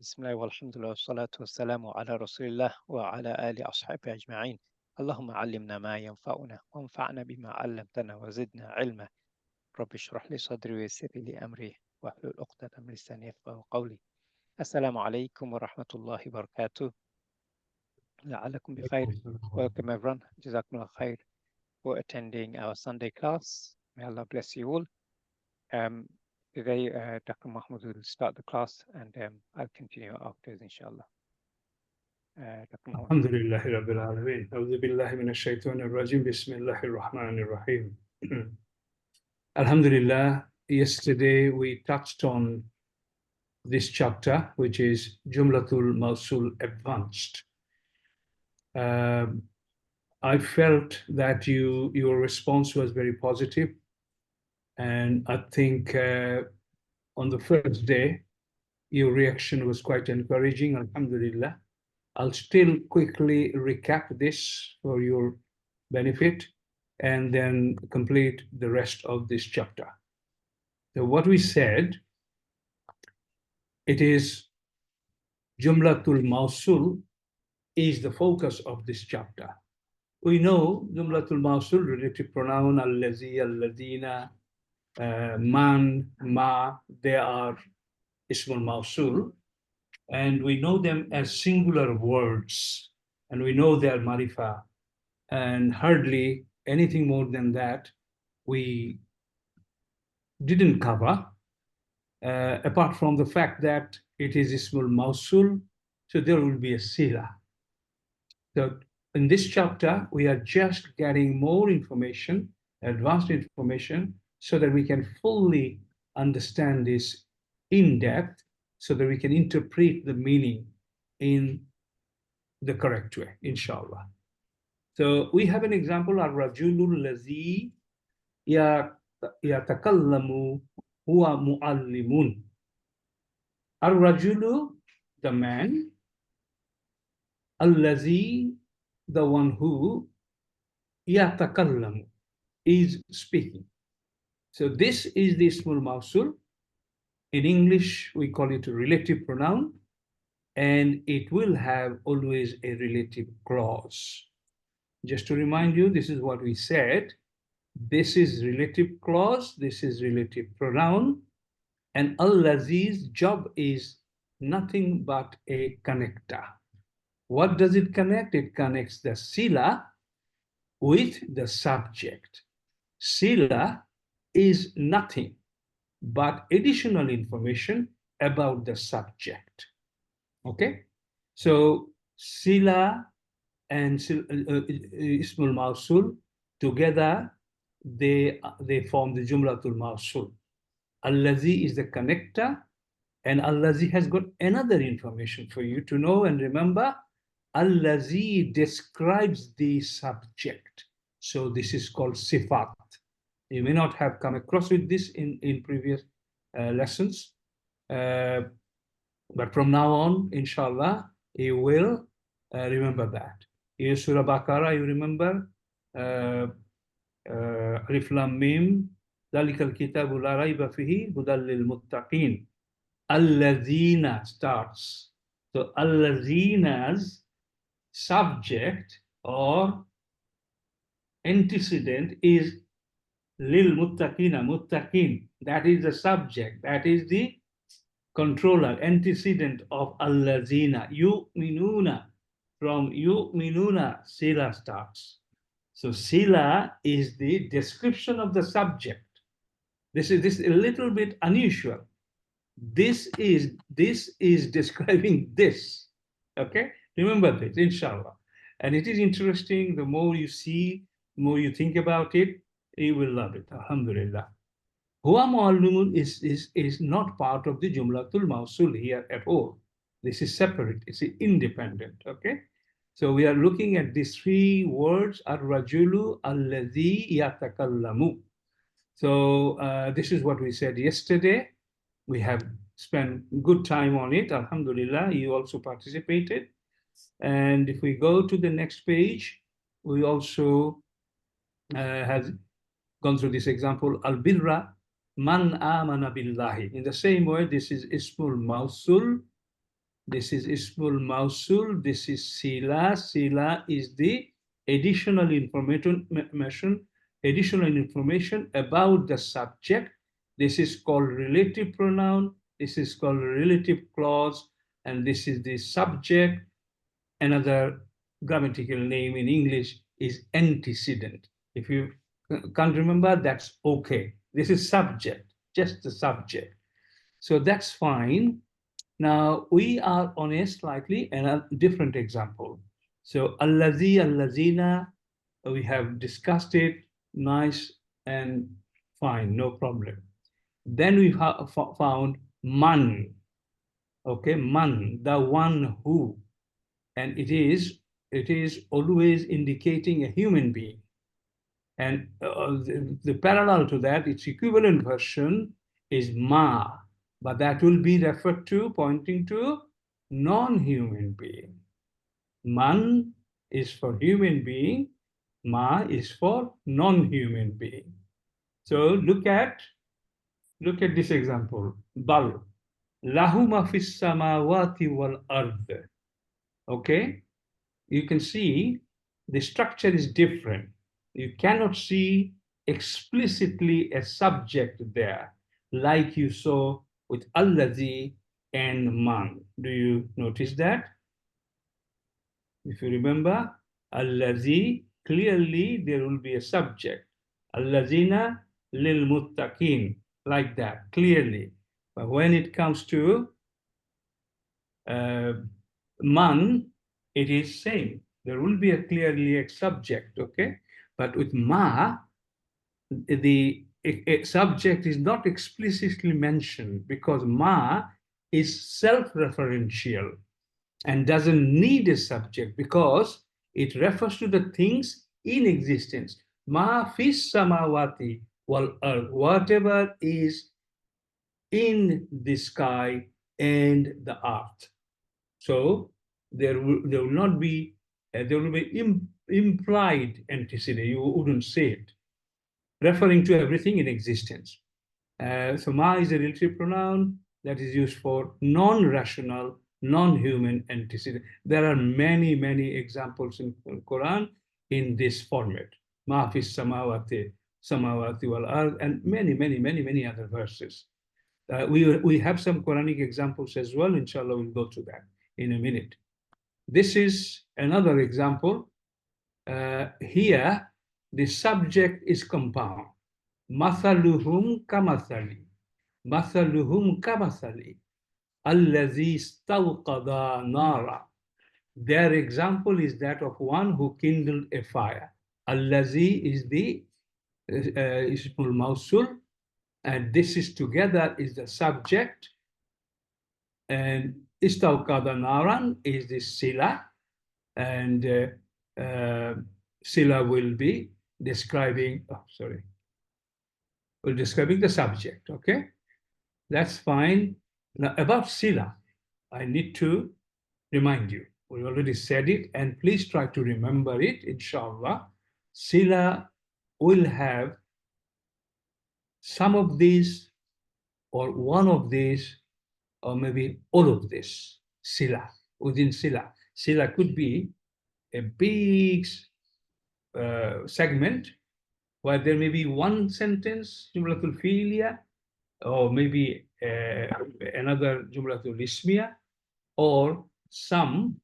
بسم الله والحمد لله والصلاة والسلام على رسول الله وعلى آله أصحابه أجمعين. اللهم علمنا ما ينفعنا وانفعنا بما علمتنا وزدنا علما. رب اشرح لي صدري ويسر لي أمري واحلل عقدة من لساني يفقهوا قولي. السلام عليكم ورحمة الله وبركاته. لعلكم بخير. Welcome everyone. Jazakumullah khair for attending our Sunday class. May Allah bless you all. Today, Dr. Mahmoud will start the class and I'll continue afterwards, inshallah. Dr. Mahmoud. Alhamdulillahi Rabbil Alameen. A'udhu billahi minash shaitanir rajim. Bismillahir Rahmanir Rahim. Alhamdulillah, yesterday we touched on this chapter, which is Jumlatul Mowsul Advanced. I felt that your response was very positive, and I think on the first day, your reaction was quite encouraging, alhamdulillah. I'll still quickly recap this for your benefit and then complete the rest of this chapter. So what we said, it is Jumlatul Mowsul is the focus of this chapter. We know Jumlatul Mowsul, relative pronoun, al-lazi, al-ladina, man, ma, they are Ismul Mowsul, and we know them as singular words, and we know they are marifa, and hardly anything more than that we didn't cover, apart from the fact that it is Ismul Mowsul, so there will be a sila. So in this chapter, we are just getting more information, advanced information, so that we can fully understand this in depth, so that we can interpret the meaning in the correct way, inshallah. So we have an example, Ar-Rajulul Lazi Yatakallamu Huwa Mu'allimun. Ar-Rajulu, the man, Al-Lazi, the one who, Yatakallamu, is speaking. So this is the Ismul Mowsul. In English, we call it a relative pronoun, and it will have always a relative clause. Just to remind you, this is what we said. This is relative clause, this is relative pronoun, and Al-Lazi's job is nothing but a connector. What does it connect? It connects the sila with the subject. Sila is nothing but additional information about the subject. Okay? So sila and Ismul Mowsul together, they form the Jumlatul Mowsul. Al-Lazi is the connector, and Al-Lazi has got another information for you to know and remember. Al-Lazi describes the subject. So this is called sifat. You may not have come across with this in previous lessons, but from now on, inshallah, you will remember that. In Surah Baqarah, you remember Alif Lam Mim, Dhalikal Kitabu La Rayba Fihi, Hudal Lil Muttaqin. Al-Ladhina starts. So Al-Ladhina's subject or antecedent is Lil Muttaqina, Muttaqin. That is the subject, that is the controller, antecedent of Al-Ladhina. Yu'minuna, from Yu'minuna, Sila starts. So Sila is the description of the subject. This is a little bit unusual. This is describing this. Okay? Remember this, inshallah. And it is interesting, the more you see, the more you think about it, you will love it. Alhamdulillah. Huwa Mu'allimun is not part of the Jumlatul Mowsul here at all. This is separate, it's independent. Okay? So we are looking at these three words, Ar-Rajulu Alladhi Yatakallamu. So this is what we said yesterday. We have spent good time on it. Alhamdulillah, you also participated. And if we go to the next page, we also have gone through this example,, man amana billahi. In the same way, this is Ismul Mowsul, This is Ismul Mowsul. This is Sila. Sila is the additional information about the subject. This is called relative pronoun. This is called relative clause. And this is the subject. Another grammatical name in English is antecedent. If you can't remember, that's okay. This is subject, just the subject. So that's fine. Now we are on a slightly different example. So allazi, allazina, we have discussed it, nice and fine, no problem. Then we have found man, okay, man, the one who, and it is always indicating a human being. And the parallel to that, its equivalent version is ma, but that will be referred to, pointing to non-human being. Man is for human being, ma is for non-human being. So look at this example. Bal, lahu ma fis samawati wal ard. Okay, you can see the structure is different. You cannot see explicitly a subject there, like you saw with allazi and man. Do you notice that? If you remember, allazi, clearly there will be a subject. Allazina lil muttaqin, like that, clearly. But when it comes to man, it is same. There will be clearly a subject, okay? But with ma, the subject is not explicitly mentioned because ma is self-referential and doesn't need a subject because it refers to the things in existence. Ma fis samawati wal ard, whatever is in the sky and the earth. So there will not be, there will be implied antecedent, you wouldn't say it, referring to everything in existence. So ma is a relative pronoun that is used for non-rational, non-human antecedent. There are many, many examples in the Quran in this format. Ma fis samawati wal ard, and many other verses. We have some Quranic examples as well. Inshallah, we'll go to that in a minute. This is another example. Here, the subject is compound. Mathaluhum kamathali. Mathaluhum kamathali. Allazi stawqada nara. Their example is that of one who kindled a fire. Allazi is the Ismul Mowsul, and this is together is the subject, and istawqada naran is the sila, and sila will be describing, describing the subject, okay? That's fine. Now about sila, I need to remind you. We already said it, and please try to remember it, inshallah. Sila will have some of these, or one of these, or maybe all of this, sila, within sila. Sila could be a big segment where there may be one sentence, Jumlatul Fi'liya, or maybe another Jumlatul Ismiya, or some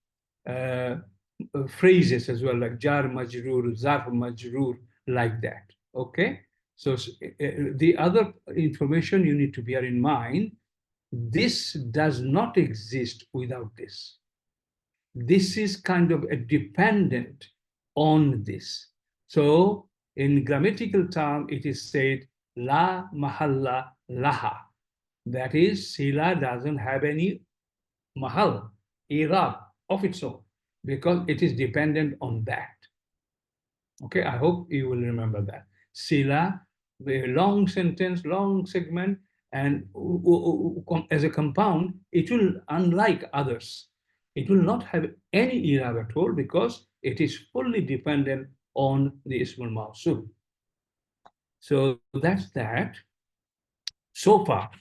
phrases as well, like jar majroor, zarf majroor, like that, okay? So the other information you need to bear in mind, this does not exist without this. This is kind of a dependent on this. So in grammatical term, it is said, la mahalla laha. That is, sila doesn't have any mahal, irab of its own, because it is dependent on that. Okay, I hope you will remember that. Sila, a long sentence, long segment, and as a compound, it will, unlike others, it will not have any irab at all because it is fully dependent on the Ismul Mawsul. So that's that. So far,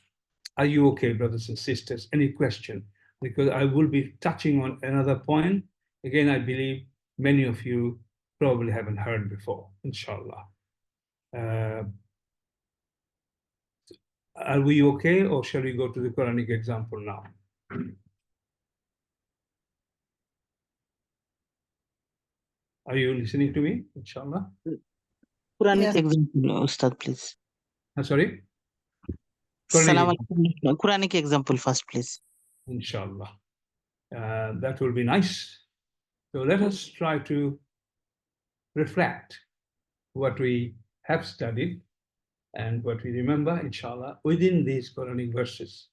are you okay, brothers and sisters? Any question? because I will be touching on another point. Again, I believe many of you probably haven't heard before, inshallah. Are we okay, or shall we go to the Quranic example now? Are you listening to me, inshallah? Quranic example, Ustad, please. Sorry? Salam alaikum. Quranic example first, please. Inshallah. That will be nice. So let us try to reflect what we have studied and what we remember, inshallah, within these Quranic verses.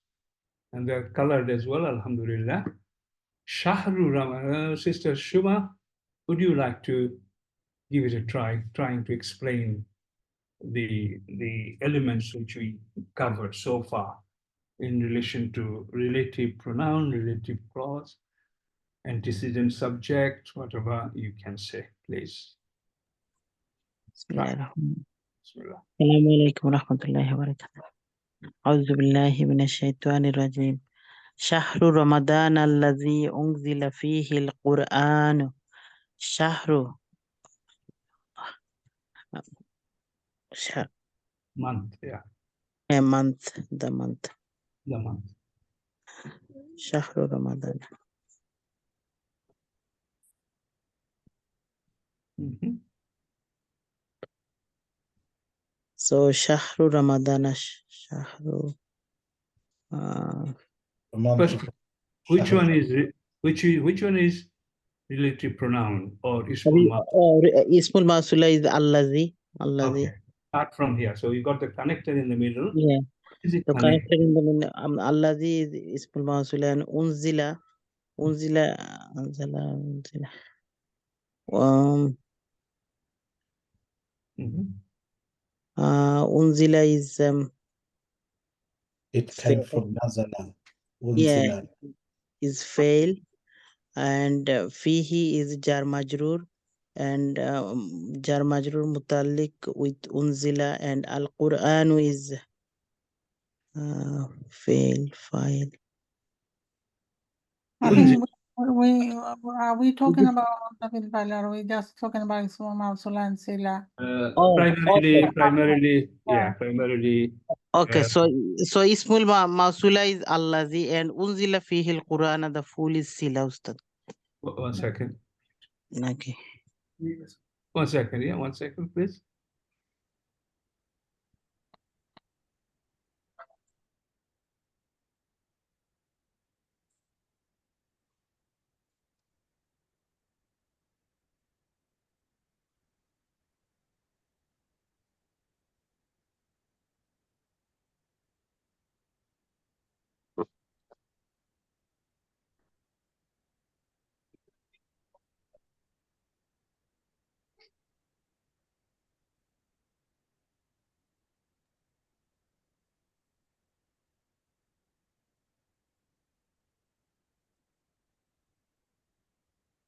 And they're colored as well, alhamdulillah. Shahru Ramadan. Sister Shuma, would you like to give it a try, trying to explain the elements which we covered so far in relation to relative pronoun, relative clause, antecedent subject, whatever you can say, please. Bismillahirrahmanirrahim. Bismillah. Assalamu alaikum wa rahmatullahi wa barakatuh. A'udhu billahi minash shaitanir rajim. Shahru Ramadan alladhi unzila fihi al-Qur'an. Shahru. Month, yeah. A month, the month. The month. Shahru Ramadan. So Shahru Ramadan, Shahru. First, which one is relative pronoun or ismul mawsul? Ismul Mawsula is Allazi. Okay. Start from here. So you got the connector in the middle. Yeah. Is it The connected? connector in the middle, Allazi is Ismul Mawsula and Unzila. Unzila is it came from Nazala. yeah, is fail, and fihi is jar majrur, and jar majrur mutalliq with unzila, and al-Qur'an is fail, file. I think are we talking about David Bala? Are we just talking about Ismul Mawsul and Sila? Primarily, okay. primarily. Okay, so Ismul Mawsula is Allazi, and unzila fihi al-Qur'an, the full is Sila, Ustad. 1 second. Okay. 1 second, yeah, 1 second, please.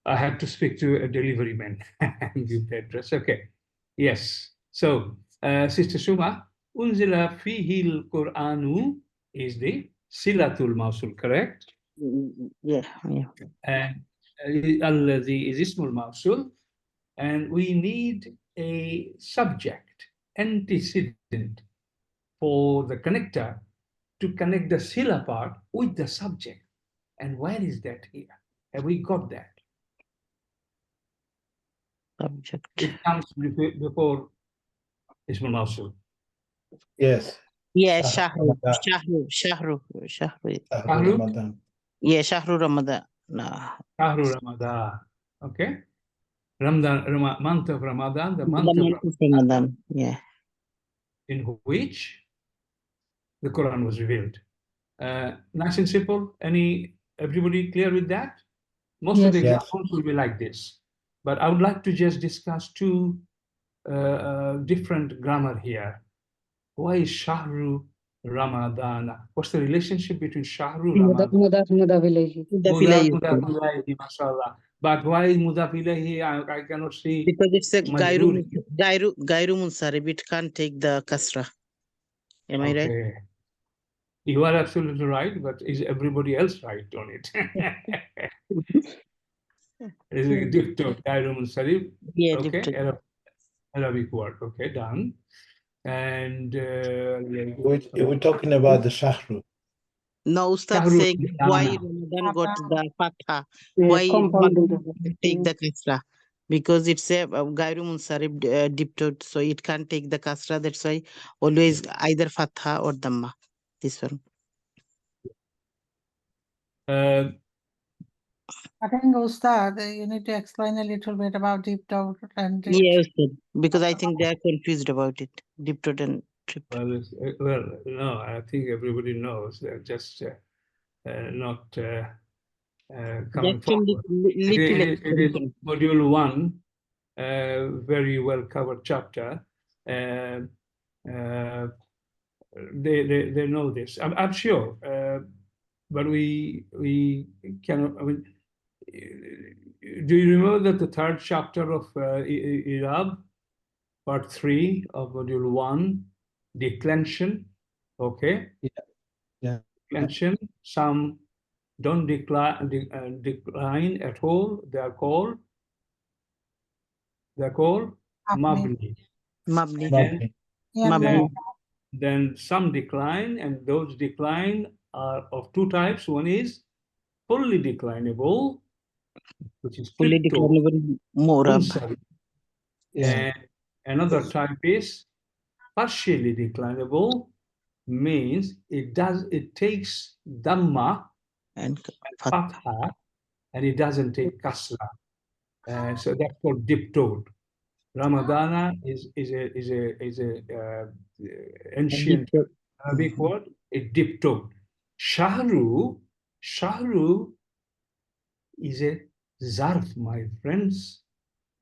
I have to speak to a delivery man and give the address. Okay. Yes. So, Sister Shuma, unzila fihi al-Qur'anu is the Silatul Mawsul, correct? Yeah. And alladhi is Ismul Mawsul, and we need a subject, antecedent, for the connector to connect the Sila part with the subject. And where is that here? Have we got that? Subject. It comes before Ismul Mawsul. Yes. Yeah, Shahru Shahru. Ramadan. Yeah, Shahru Ramadan. Nah. Shahru Ramadan. Okay. Month of Ramadan, the month of Ramadan. Yeah. In which the Quran was revealed. Nice and simple. Everybody clear with that? Most of the examples will be like this. But I would like to just discuss two different grammar here. Why is Shahru Ramadan? What's the relationship between Shahru Ramadan? Mudaf ilayhi, mashallah. But why is Mudaf ilayhi? I cannot see. Because it's a Gairu Munsarib. It can't take the kasra. Am I right? You are absolutely right, but is everybody else right on it? It's a diptode, Gairu Munsarif. Yeah, Okay, diptode. Arabic word. Okay, done. And We're talking about the Shahru. No, Ustad Shahru saying why Ramadana. Ramadan got the fatha, Yeah, why compounded. Ramadan take the kasra, because it's a Gairu Munsarib diptode, so it can't take the kasra. That's why always either fatha or dhamma. This one. I think, Ustad, you need to explain a little bit about diptode and Yeah, Ustad, because I think they are confused about it. Diptode and triptode. Well, no, I think everybody knows. They're just not coming Just from forward. little It is module 1, very well covered chapter. They know this. I'm sure, but we cannot. I mean, do you remember that the 3rd chapter of Irab, part 3 of module 1, declension? Okay. Yeah. Declension. Some don't decline at all. They are called mabni. Mabni. Yeah, Then some decline, and those decline are of 2 types. One is fully declinable, which is Fully crypto declinable Morab. Yeah. And another type is partially declinable, means it takes dhamma And fatha, and it doesn't take kasra. So that's called diptode. Ramadana is a ancient Arabic word. A diptode. Shahru is a zarf, my friends.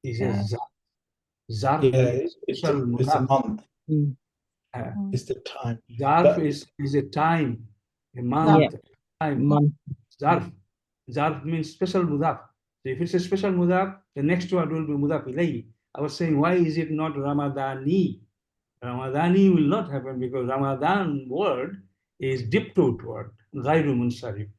Is a zarf. Zarf Yeah, it's a month. It's the time. Zarf is a time, a month, time. Zarf means special mudaf. So if it's a special mudaf, the next word will be mudaf ilayhi. I was saying, why is it not Ramadani? Ramadani will not happen because Ramadan word is diptode word, ghayru munsarif.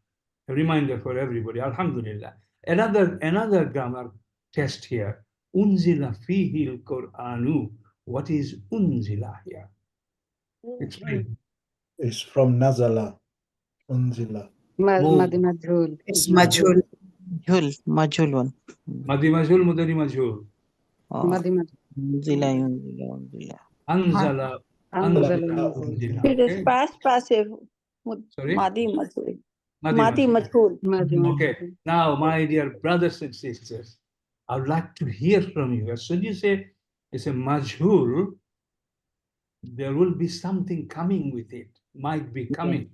A reminder for everybody. Alhamdulillah. Another grammar test here. Unzila fihi al-Qur'anu. What is unzila here? Explain. It's from Nazala. Unzila. Madi majhul. It's majhul. Majhul one. Madi majhul, mudari majhul. Madi Anzala. Unzila. It is past passive. Sorry? Madi majhul. Madi majhul. Okay. Now, my dear brothers and sisters, I would like to hear from you. As soon as you say it's a majhul, there will be something coming with it. Might be coming.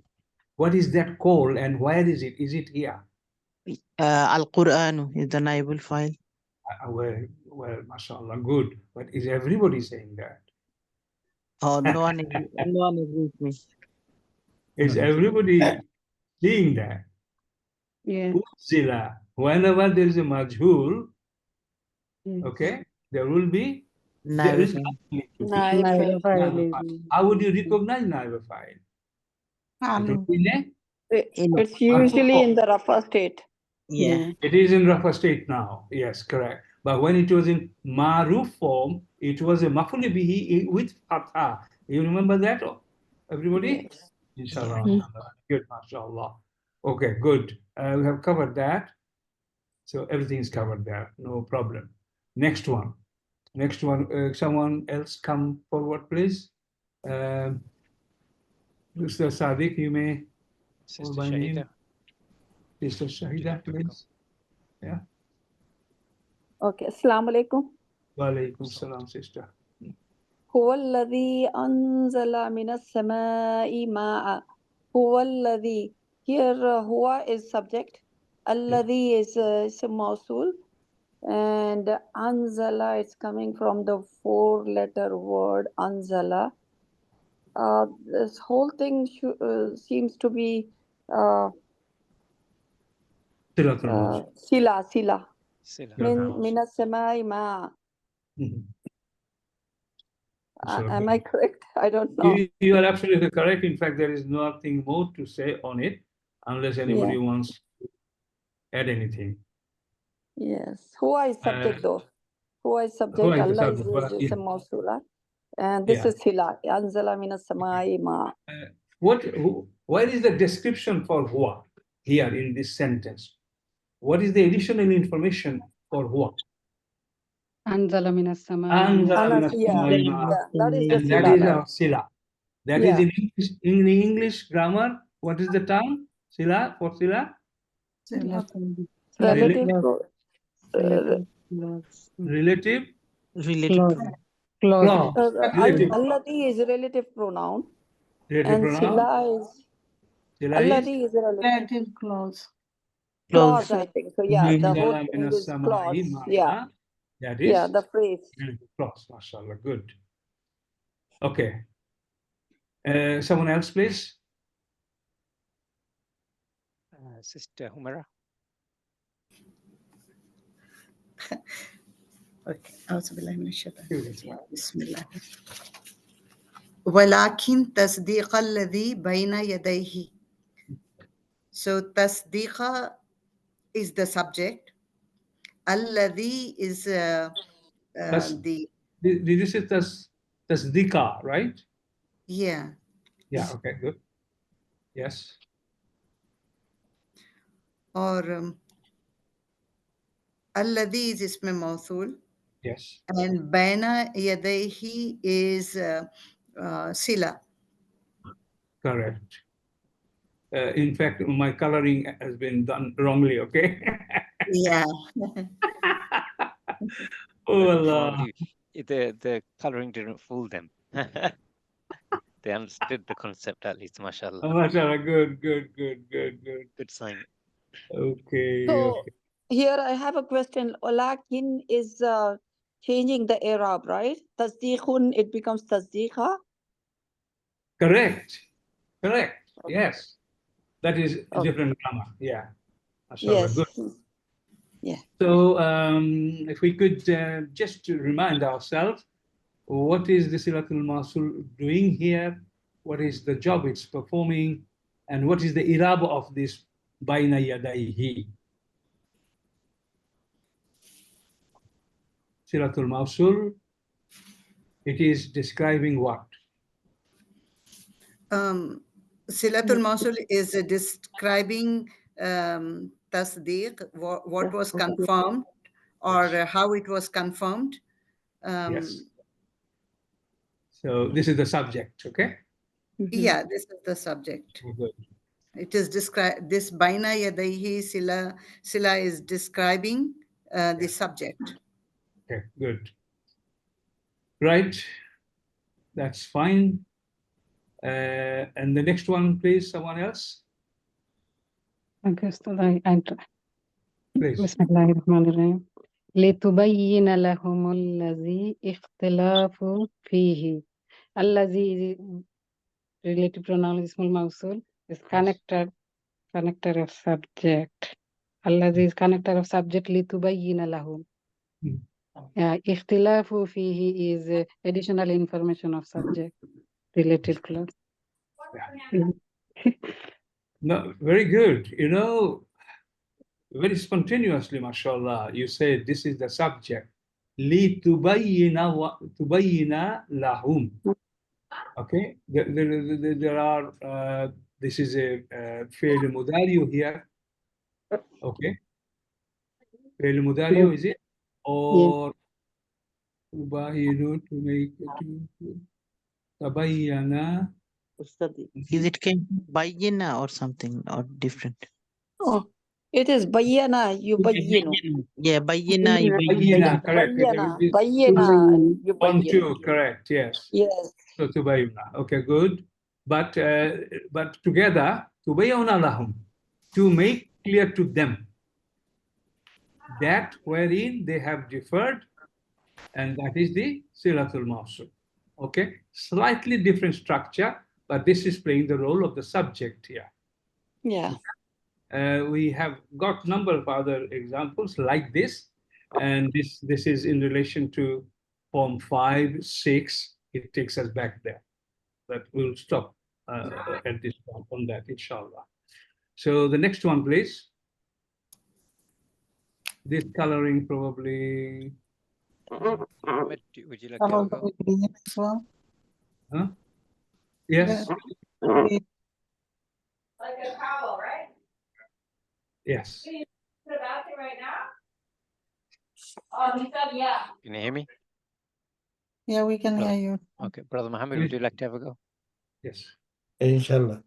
What is that called and where is it? Is it here? Al-Qur'an is the naibul file. Well, mashallah, good. But is everybody saying that? Oh, no one is with me. Is everybody seeing that? Yeah. Uzila. Whenever there is a majhul, okay, there will be there is Naib file. How would you recognize naib file? It's usually in the rougher state. Yeah. It is in rougher state now. Yes, correct. But when it was in maruf form, it was a maf'ul bihi with fatha. You remember that, everybody? Yes. Inshallah. Good, mashallah. Okay, good. We have covered that. So everything is covered there. No problem. Next one. Someone else come forward, please. Mr. Sadiq, you may call by name. Sister Shahida, please. Yeah. Okay. Assalamu alaikum. Wa alaikum salam, sister. هو الذي أنزل من السماء ماء. هو الذي. Here, huwa is subject. Alladhi is a Mowsul. And anzala is coming from the 4-letter word anzala. This whole thing seems to be sila. Min as-samai ma. Am I correct? I don't know. You are absolutely correct. In fact, there is nothing more to say on it unless anybody wants to add anything. Yes. Huwa is subject though. Huwa is subject. Huwa is the Allah is subject, the yeah. Mowsul. And this is Sila. Anzala minas samai ma. What is the description for huwa here in this sentence? What is the additional information for huwa? Anzala minas samai. Anzala minas Yeah, samai ma. that is the And Sila. that is right? our sila. That Yeah. is in English grammar. What is the term? Sila for sila? Relative. Relative. Related to Clause. Relative. Alladhi is a relative pronoun. Relative And pronoun. Sila is Alladhi is a Relative clause. clause, I think. So yeah, the Anzala whole thing minas is samai clause. ma. Yeah. That is Yeah, the phrase. relative clause. MashaAllah. Good. Okay. Someone else, please. Sister Humara. Okay. أعوذ بالله من الشيطان الرجيم. بسم الله. ولكن تصديق الذي بين يديه. So تصديق is the subject. الذي is the. Did you say tasdika, right? Yeah. Yeah. Okay. Good. Yes. Or الذي is اسم موصول. Yes. And بين يديه is sila. Correct. In fact, my coloring has been done wrongly. Okay. Yeah. Oh Allah. The coloring didn't fool them. They understood the concept at least, mashallah. Oh, mashallah. Good. Good sign. Okay. So Okay. here I have a question. Olakin is changing the Arab, right? Tasdiqun, it becomes tasdiqa. Correct. Yes. That is a different grammar. Yeah. Mashallah. Yes. Good. Yeah. So if we could just to remind ourselves, what is the Silatul Mawsul doing here? What is the job it's performing? And what is the iraba of this Baina Yadaihi? Silatul Mawsul, it is describing what? Silatul Mawsul is describing tasdeeq, what was confirmed, or how it was confirmed. Yes. So this is the subject, okay? Yeah, this is the subject. Good. It is described. This Baina Yadaihi Sila is describing the subject. Okay, good. Right. That's fine. And the next one, please, someone else. Okay, so I Please. Bismillahirrahmanirrahim. لتبين لهم الذي اختلاف فيه. الذي relative pronoun is small mawsul is connector of subject. الذي is connector of subject لتبين لهم. اختلاف فيه is additional information of subject, related clause. No, very good. You know, very spontaneously, mashallah, you said this is the subject. لِتُبَيِّنَ لَهُمْ. Okay, there are, this is a fi'l mudari'u here. Okay, fi'l mudari'u, is it? Or تُبَيِّنُ, to make it, تَبَيَّنَ. Is it came bayina or something or different? Oh, it is bayyana, yubayyinu. Yeah, bayina, Bayyina, correct. Bayyana, 1, yubayyinu. 2, correct. Yes. Yes. So tubayyuna. Okay, good. But together, tubayyuna lahum, to make clear to them that wherein they have differed, and that is the Silatul Mawsul. Okay, slightly different structure, but this is playing the role of the subject here. Yeah. We have got a number of other examples like this, and this is in relation to Form 5, 6, it takes us back there. But we'll stop at this point on that, inshallah. So the next one, please. This coloring probably. Ahmed, would you like to have a go? As well? Huh? Yes. Like a towel, right? Yes. To the bathroom right now? Oh, he said, yeah. Can you hear me? Yeah, we can hear you. Okay, Brother Muhammad, would you like to have a go? Yes. Inshallah.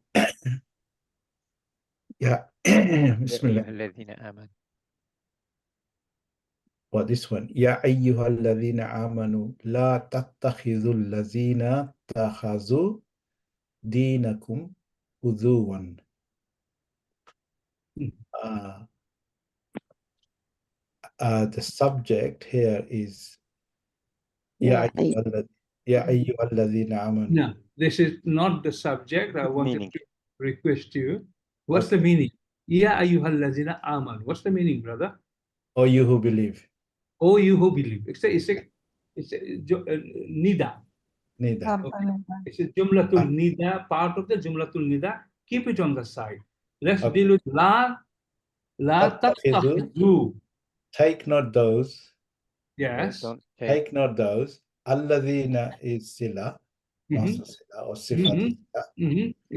Yeah. يا Bismillah. أيها الذين آمنوا. Well, this one. يا أيها الذين آمنوا لا تتخذوا الذين اتخذوا دينكم هزوا. The subject here is يا أيها الذين آمنوا. No, this is not the subject. I wanted Meaning. to request you. What's the meaning? Ya ayyuhallazina aman. What's the meaning, brother? O you who believe. Oh, you who believe. It's a nida. Neither. Okay. It's a Jumlatul nida, part of the Jumlatul nida. Keep it on the side. Let's deal with la tattakhidhu. Take not those. Yes. Don't Take not those. Alladhina is sila. Master sila or sifat.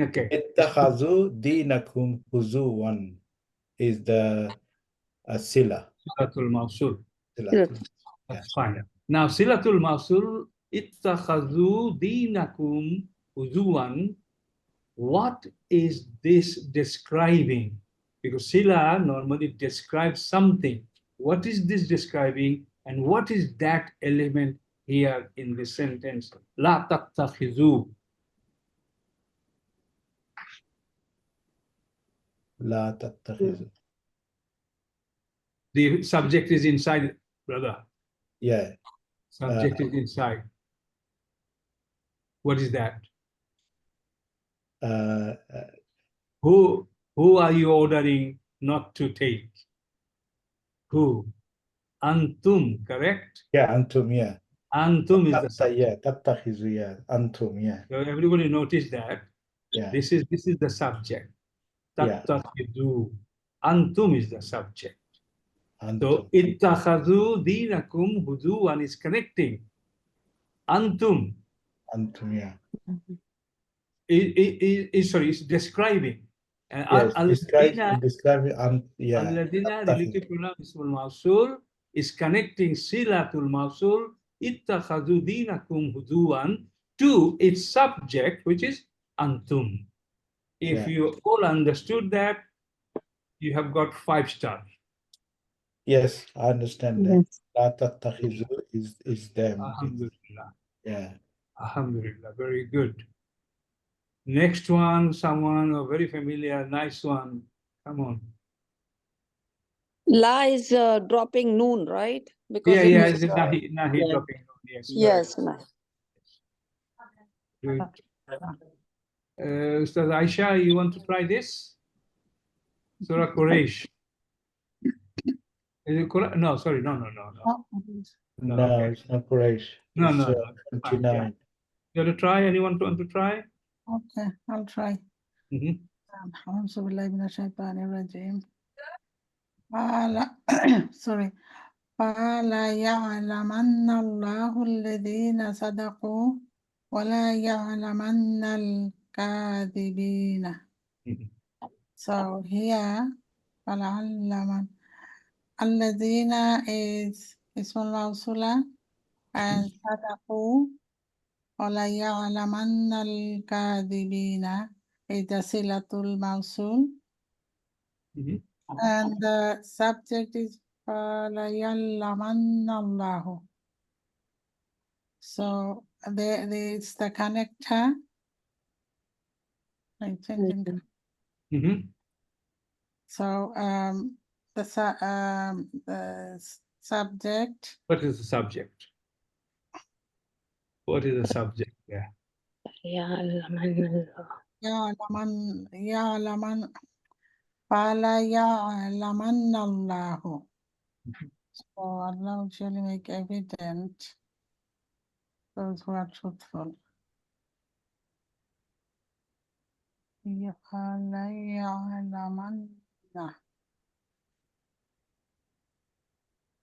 Okay. Ittakhazu dinakum huzuwan is the sila. Silatul Mawsul. Silatul. That's fine. Now, Silatul Mawsul, ittakhadhu dinakum huzuwan. What is this describing? Because Sila normally describes something. What is this describing? And what is that element here in the sentence? La tattakhidhu. La tattakhidhu. The subject is inside, brother. Yeah. Subject is inside. What is that? Who are you ordering not to take? Who? Antum, correct? Yeah, antum, yeah. Antum is the subject. Yeah, tattakhizu, yeah. Antum, yeah. So everybody notice that. Yeah. This is the subject. Yeah. Tattakhidu. Antum is the subject. Antum. So ittakhadhu dinakum huzuwan is connecting. Antum. Antum, yeah. It's describing. Yes, describing, yeah. Alladina related pronoun ismul mawsul is connecting silatul mawsul ittakhadhu dinakum huzuwan to its subject, which is antum. If you all understood that, you have got 5 stars. Yes, I understand that. La tattakhizu is them. Alhamdulillah. Yeah. Alhamdulillah. Very good. Next one, someone very familiar, nice one. Come on. La is dropping noon, right? Because Yeah, it is, nahi yeah. dropping. Yes. Yes. No. Good. Ustaz Aisha, you want to try this? Surah Quraysh. Is it Qur'an? No, sorry, no. No, okay. it's not Quraysh. No, It's 29. You want to try? Anyone want to try? Okay, I'll try. Sorry. فَلَا يَعْلَمَنَّ اللَّهُ الَّذِينَ صَدَقُوا وَلَا يَعْلَمَنَّ الْكَاذِبِينَ. So here, فَلَعَلَّمَنَّ الَّذِينَ is Ismul Mawsula and صَدَقُوا وَلَا يَعْلَمَنَّ الْكَاذِبِينَ is the Silatul Mawsul. And the subject is فَلَيَعْلَمَنَّ اللَّهُ. So it's the connector. So the subject. What is the subject? What is the subject? Yeah. يعلمن فَلَا يَعْلَمَنَّ اللَّهُ. So Allah will surely make evident those who are truthful.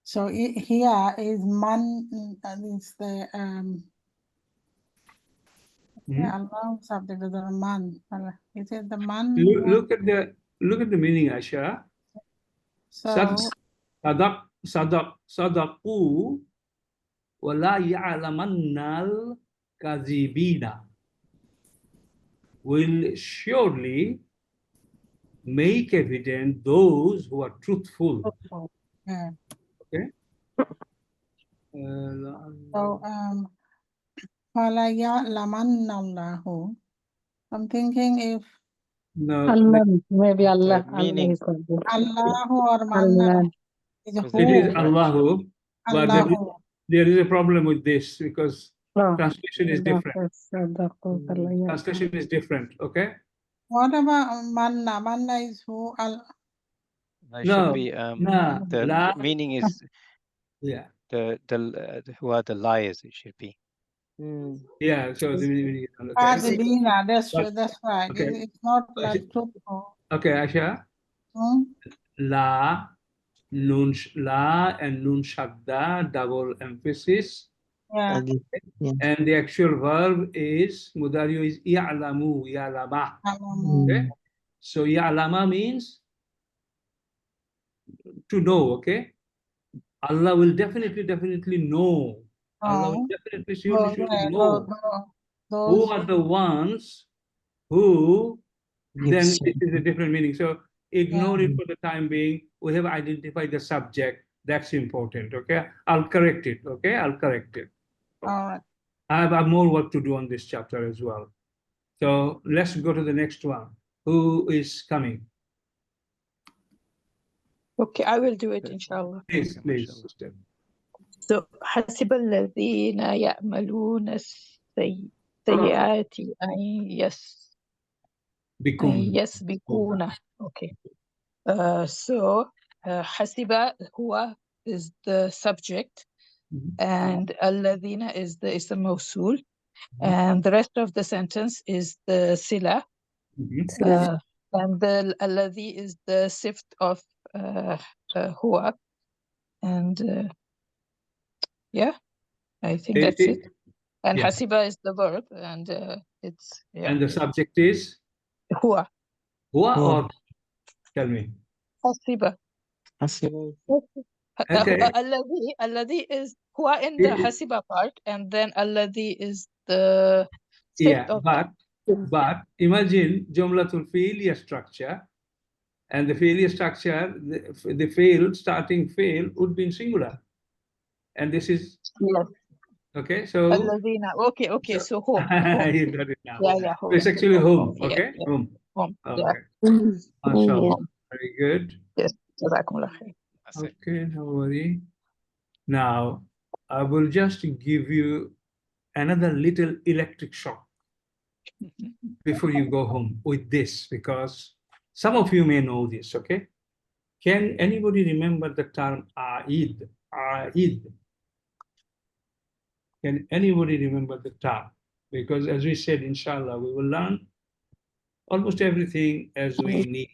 So here is man, is the Allah subject of the man. Is it the man? Look at the meaning, Asha. So Sadaqu wala ya'lamannal kadhibina will surely make evident those who are truthful. yeah. Okay. So wala ya'lamannallahu. I'm thinking if no, Allah, maybe The Allah. meaning- Allahu or manna Allah. is it who? is Allahu, but Allahu. there is a problem with this because Oh, translation is different. Sadaqu Allah. Translation is different. Okay. What about manna? Manna is who? It No, should be no, the la, meaning is yeah, the who are the liars. It should be. yeah. So the meaning is okay. Kadibina, that's But- that's right. okay. It's not like truthful. Okay, Asha. La, nun, la, and nun shadda, double emphasis. Yeah. And the actual verb is Mudario is ya'lamu, ya'lama. Okay? So ya'lama means to know, okay? Allah will definitely know. Allah will definitely surely know who are the ones who, then it is a different meaning. So ignore it for the time being. We have identified the subject. That's important, okay? I'll correct it, okay? I'll correct it. All right. I have more work to do on this chapter as well. So let's go to the next one. Who is coming? Okay, I will do it, inshallah. Please, please. So, حسب الذين يعملون السيئات أن يسبقون. Okay. So, حسب هو is the subject, and الذين is the Mowsul, and the rest of the sentence is the sila. And the الذي is the sift of هو, and yeah, I think that's it. And hasiba is the verb, and it's And the subject is هو. or tell me. Hasiba. Okay. الذي is هو in the hasiba part, and then الذي is the sift of but imagine Jumlatul failure structure, and the failure structure, the fail, starting fail would be in singular. And this is okay. So الذين. Okay. So home. You got it now. Yeah. Home. It's actually home. Yeah, Okay. yeah. Home. Okay. Yeah. Mashallah. Very good. Yes. Jazakumullah khair. Okay, no worry. Now, I will just give you another little electric shock before you go home with this, because some of you may know this, okay? Can anybody remember the term Aid? Aid. Can anybody remember the term? Because as we said, inshallah, we will learn almost everything as we need.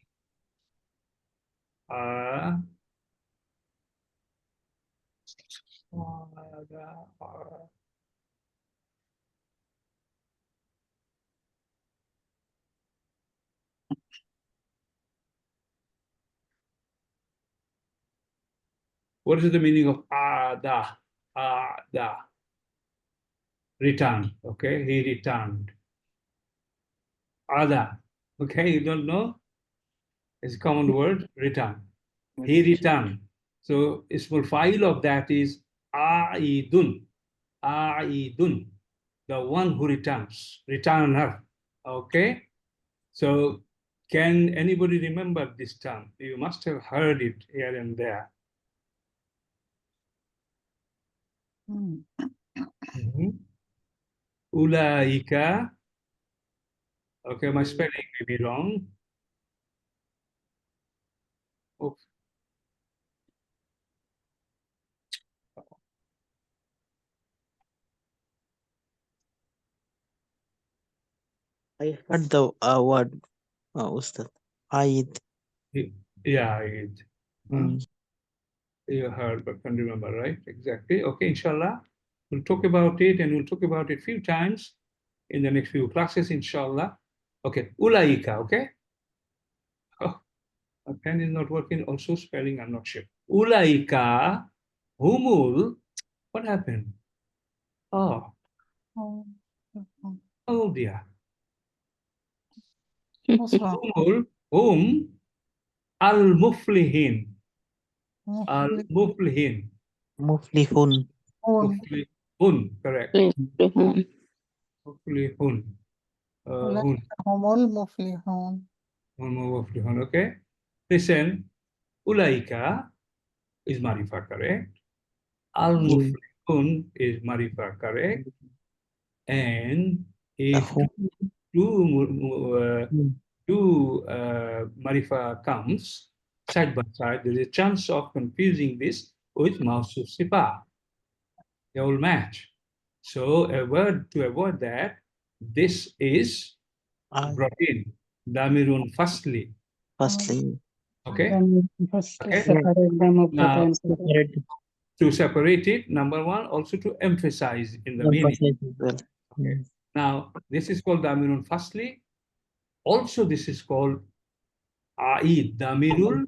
What is the meaning of Ada? Ada. Return. Okay, he returned. Ada. Okay, you don't know? It's a common word, return. He returned. So ismul fa'il of that is Aidun. Aidun. The one who returns. Returner. Okay? So can anybody remember this term? You must have heard it here and there. Ulaika. Okay, my spelling may be wrong. Oops. I heard the word, Ustad. Eid. Yeah, Eid. Mm. You heard, but can't remember, right? Exactly. Okay, inshallah. We'll talk about it, and we'll talk about it a few times in the next few classes, inshallah. Okay, ulaika, okay? Oh, my pen is not working. Also spelling, I'm not sure. Ulaika, humul, what happened? Oh, oh dear. What's wrong? Humul, al-muflihin. Mufli- Al-muflihin. Muflihun. Hun. Muflihun, correct. Muflihun. Hun. Humul muflihun. Muflihun, okay? Listen, ulaika is marifa, correct? Al-muflihun is marifa, correct? And if two marifa comes side by side, there is a chance of confusing this with Mowsul sifa. They all match. So to avoid that, this is brought in. Damirun firstly. Firstly. Okay. First, Okay. separate them of the Now, times. to separate it, number one, also to emphasize in the meaning. Well. Okay. Now, this is called Damirun firstly. Also, this is called Aid. Damirun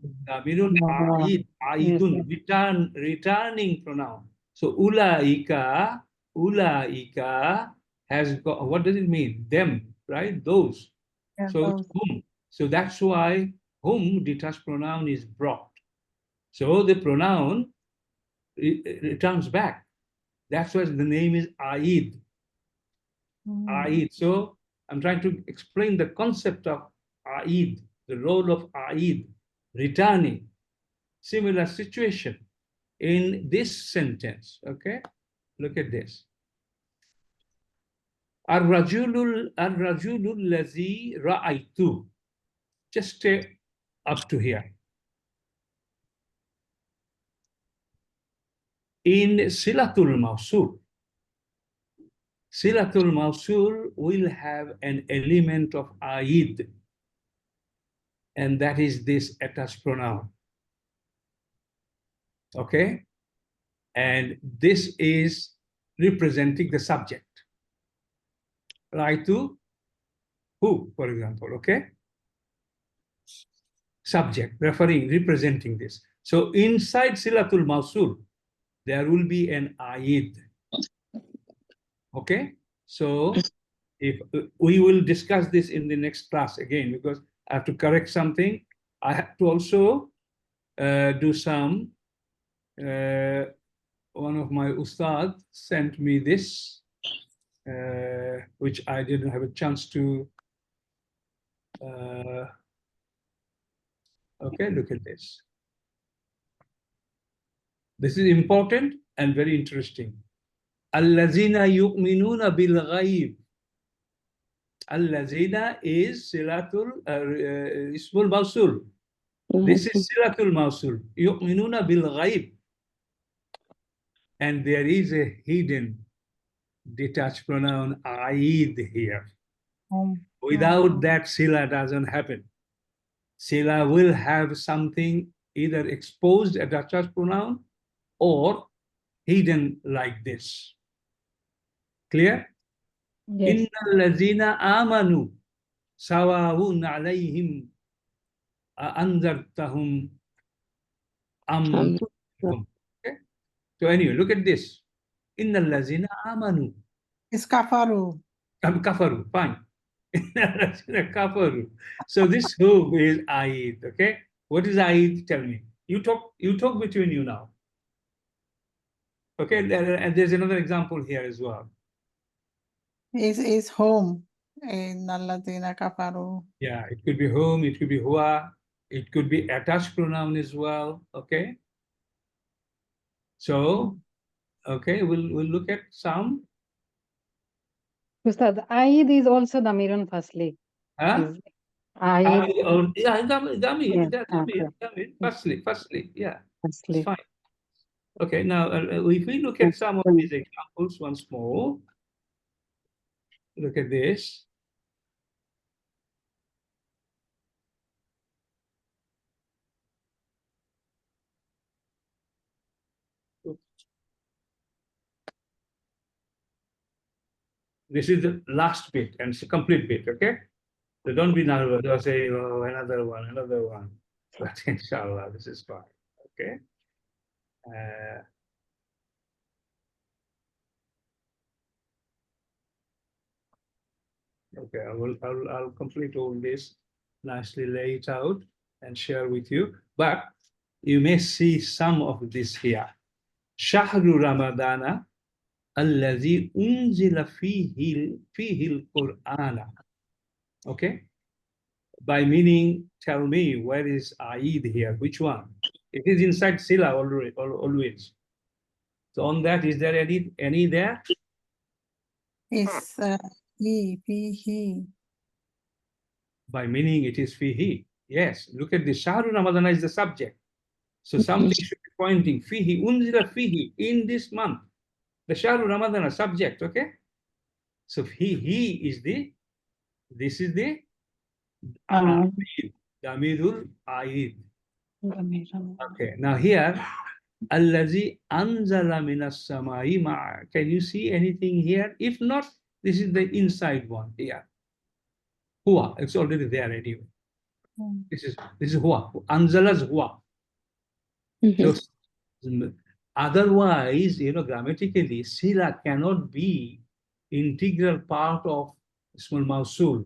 Aid. Aidun, returning pronoun. So ulaika has got, what does it mean? Them, right? Those. Yeah, So those. whom. So that's why whom detached pronoun is brought. So the pronoun returns back. That's why the name is Aid. Aid. So I'm trying to explain the concept of Aid, the role of Aid, returning. Similar situation in this sentence. Okay, look at this. Ar-rajulul lazi ra'aytu. Just stay up to here. In Silatul Mawsul, Silatul Mawsul will have an element of Aid, and that is this attached pronoun. Okay? And this is representing the subject. Raitu, who, for example, okay? Subject, representing this. So inside Silatul Mawsul, there will be an Aid. Okay? So if we will discuss this in the next class again, because I have to correct something. I have to also do some, one of my ustad sent me this, which I didn't have a chance to, okay, look at this. This is important and very interesting. Allazina yu'minuna bil ghaib. Allazina is Silatul Ismul Mawsul. This is Silatul Mawsul. Yu'minuna bil ghaib. And there is a hidden detached pronoun Aid here. Without that, Sila doesn't happen. Sila will have something either exposed, a detached pronoun, or hidden like this. Clear? Yes. Inna allazina amanu sawa'un alayhim anzartahum am. Okay? So anyway, look at this. Inna allazina amanu. It's kafaru. Kafaru, fine. Kafaru. So this who is Aid, okay? What is Aid? Tell me. You talk between you now. Okay, and there's another example here as well. Is home. In Alladina kafaru. Yeah, it could be whom, it could be huwa, it could be attached pronoun as well. Okay. So, okay, we'll look at some. Ustad, Aid is also Damirun firstly. Huh? Aid. Yeah, Damir, Okay. firstly, yeah, Firstly. it's fine. Okay, now if we look at some of these examples once more, look at this. This is the last bit and it's a complete bit, okay? So don't be nervous. Don't say, oh, another one. But inshallah, this is fine, okay? Okay, I'll complete all this, nicely lay it out and share with you. But you may see some of this here. Shahru Ramadana alladhi unzila fihi al-Qur'ana. Okay? By meaning, tell me, where is Eid here? Which one? It is inside Sila always. So on that, is there any there? It's he. By meaning, it is fihi. Yes, look at this. Shahru Ramadana is the subject. So something should be pointing. Fihi, unzila fihi, in this month. The Shahru Ramadana subject, okay? So he is this is the Damirul Eid. Okay, now here, Allazi anzala minas samai ma'a. Can you see anything here? If not, this is the inside one here. Huwa, it's already there anyway. This is huwa. Anzala's huwa. So, otherwise, grammatically, sila cannot be integral part of Ismul Mawsul.